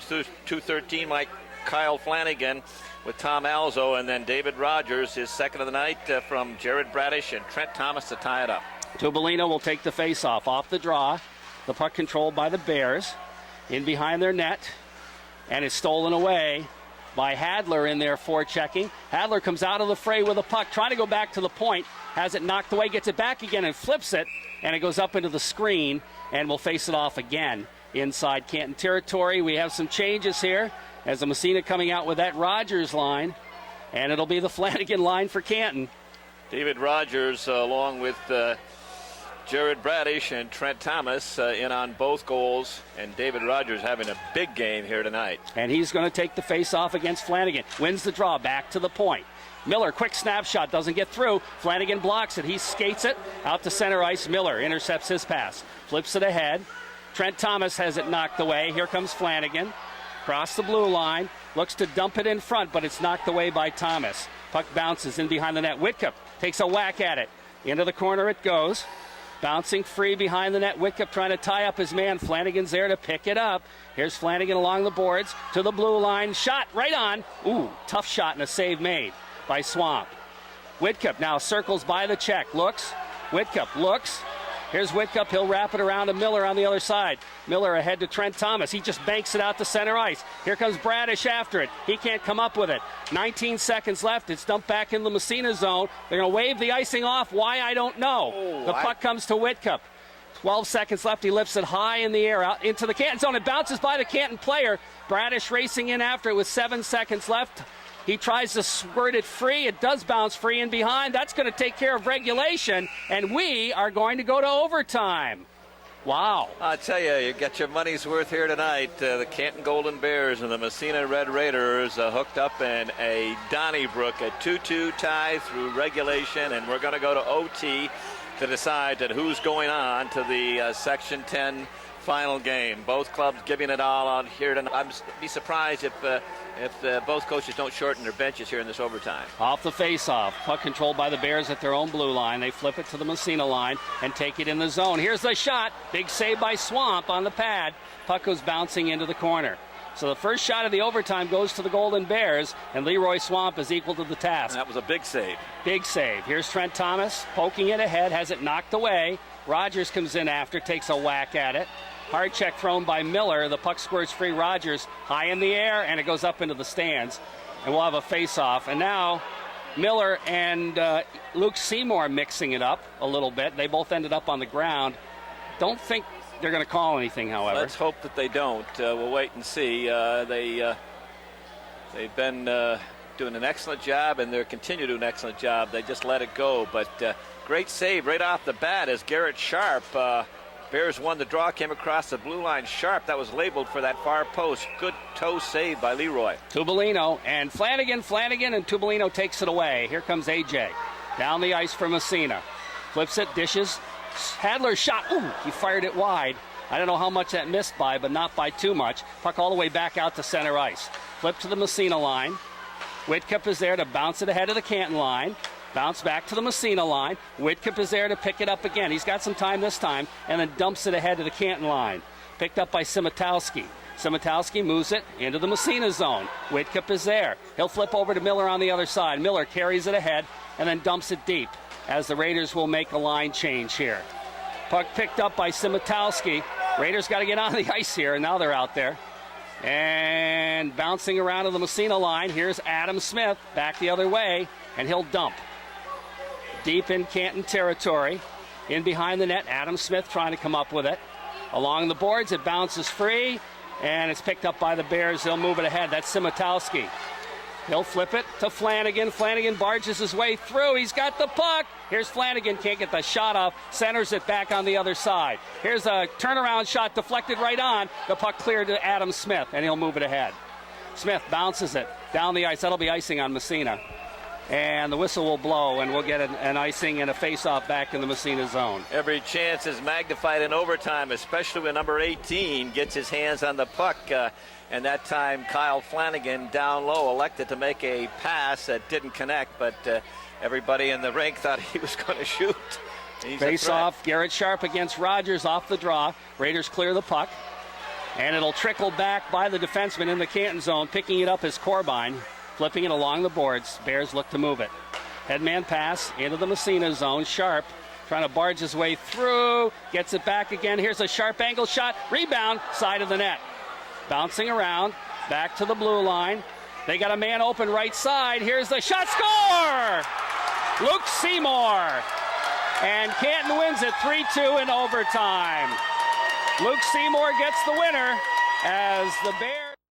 2:13 by Kyle Flanagan with Tom Alzo, and then David Rogers, his second of the night, from Jared Bradish and Trent Thomas to tie it up. Tubolino will take the face-off off the draw. The puck controlled by the Bears in behind their net, and is stolen away by Hadler in there forechecking. Hadler comes out of the fray with a puck, trying to go back to the point, has it knocked away, gets it back again and flips it, and it goes up into the screen, and will face it off again inside Canton territory. We have some changes here as the Massena coming out with that Rogers line, and it'll be the Flanagan line for Canton. David Rogers along with Jared Bradish and Trent Thomas in on both goals, and David Rogers having a big game here tonight. And he's going to take the face-off against Flanagan. Wins the draw, back to the point. Miller, quick snapshot, doesn't get through. Flanagan blocks it. He skates it out to center ice. Miller intercepts his pass, flips it ahead. Trent Thomas has it knocked away. Here comes Flanagan. Across the blue line, looks to dump it in front, but it's knocked away by Thomas. Puck bounces in behind the net. Whitcup takes a whack at it. Into the corner it goes. Bouncing free behind the net. Whitcup trying to tie up his man. Flanagan's there to pick it up. Here's Flanagan along the boards to the blue line. Shot right on. Ooh, tough shot and a save made by Swamp. Whitcup now circles by the check. Looks. Whitcup looks. Here's Whitcup. He'll wrap it around to Miller on the other side. Miller ahead to Trent Thomas. He just banks it out to center ice. Here comes Bradish after it. He can't come up with it. 19 seconds left. It's dumped back in the Massena zone. They're going to wave the icing off. Why, I don't know. The puck comes to Whitcup. 12 seconds left. He lifts it high in the air out into the Canton zone. It bounces by the Canton player. Bradish racing in after it with 7 seconds left. He tries to squirt it free. It does bounce free in behind. That's going to take care of regulation, and we are going to go to overtime. Wow. I tell you, you get your money's worth here tonight. The Canton Golden Bears and the Massena Red Raiders hooked up in a Donnybrook, a 2-2 tie through regulation, and we're going to go to OT to decide that who's going on to the Section 10 final game. Both clubs giving it all out here tonight. I'd be surprised if both coaches don't shorten their benches here in this overtime. Off the face-off. Puck controlled by the Bears at their own blue line. They flip it to the Massena line and take it in the zone. Here's the shot. Big save by Swamp on the pad. Puck goes bouncing into the corner. So the first shot of the overtime goes to the Golden Bears, and Leroy Swamp is equal to the task. And that was a big save. Big save. Here's Trent Thomas poking it ahead, has it knocked away. Rogers comes in after, takes a whack at it. Hard check thrown by Miller. The puck squirts free. Rogers high in the air, and it goes up into the stands. And we'll have a face-off. And now Miller and Luke Seymour mixing it up a little bit. They both ended up on the ground. Don't think they're going to call anything, however. Let's hope that they don't. We'll wait and see. They've been doing an excellent job, and they'll continue to do an excellent job. They just let it go. But great save right off the bat as Garrett Sharp Bears won the draw, came across the blue line sharp. That was labeled for that far post. Good toe save by Leroy. Tubolino and Flanagan, and Tubolino takes it away. Here comes AJ. Down the ice for Massena. Flips it, dishes. Hadler's shot. Ooh, he fired it wide. I don't know how much that missed by, but not by too much. Puck all the way back out to center ice. Flip to the Massena line. Whitcup is there to bounce it ahead of the Canton line. Bounce back to the Massena line. Whitcup is there to pick it up again. He's got some time this time, and then dumps it ahead of the Canton line. Picked up by Simitowski. Simitowski moves it into the Massena zone. Whitcup is there. He'll flip over to Miller on the other side. Miller carries it ahead and then dumps it deep as the Raiders will make a line change here. Puck picked up by Simitowski. Raiders got to get on the ice here, and now they're out there. And bouncing around to the Massena line, here's Adam Smith back the other way, and he'll dump. Deep in Canton territory. In behind the net, Adam Smith trying to come up with it. Along the boards, it bounces free, and it's picked up by the Bears. They'll move it ahead. That's Simitowski. He'll flip it to Flanagan. Flanagan barges his way through. He's got the puck. Here's Flanagan. Can't get the shot off. Centers it back on the other side. Here's a turnaround shot deflected right on. The puck cleared to Adam Smith, and he'll move it ahead. Smith bounces it down the ice. That'll be icing on Massena. And the whistle will blow, and we'll get an icing and a face-off back in the Massena zone. Every chance is magnified in overtime, especially when number 18 gets his hands on the puck. And that time, Kyle Flanagan down low elected to make a pass that didn't connect, but everybody in the rink thought he was going to shoot. Face-off, Garrett Sharp against Rogers off the draw. Raiders clear the puck. And it'll trickle back by the defenseman in the Canton zone. Picking it up is Corbine. Flipping it along the boards. Bears look to move it. Headman pass into the Massena zone. Sharp trying to barge his way through. Gets it back again. Here's a Sharp angle shot. Rebound, side of the net. Bouncing around. Back to the blue line. They got a man open right side. Here's the shot. Score! Luke Seymour. And Canton wins it 3-2 in overtime. Luke Seymour gets the winner as the Bears...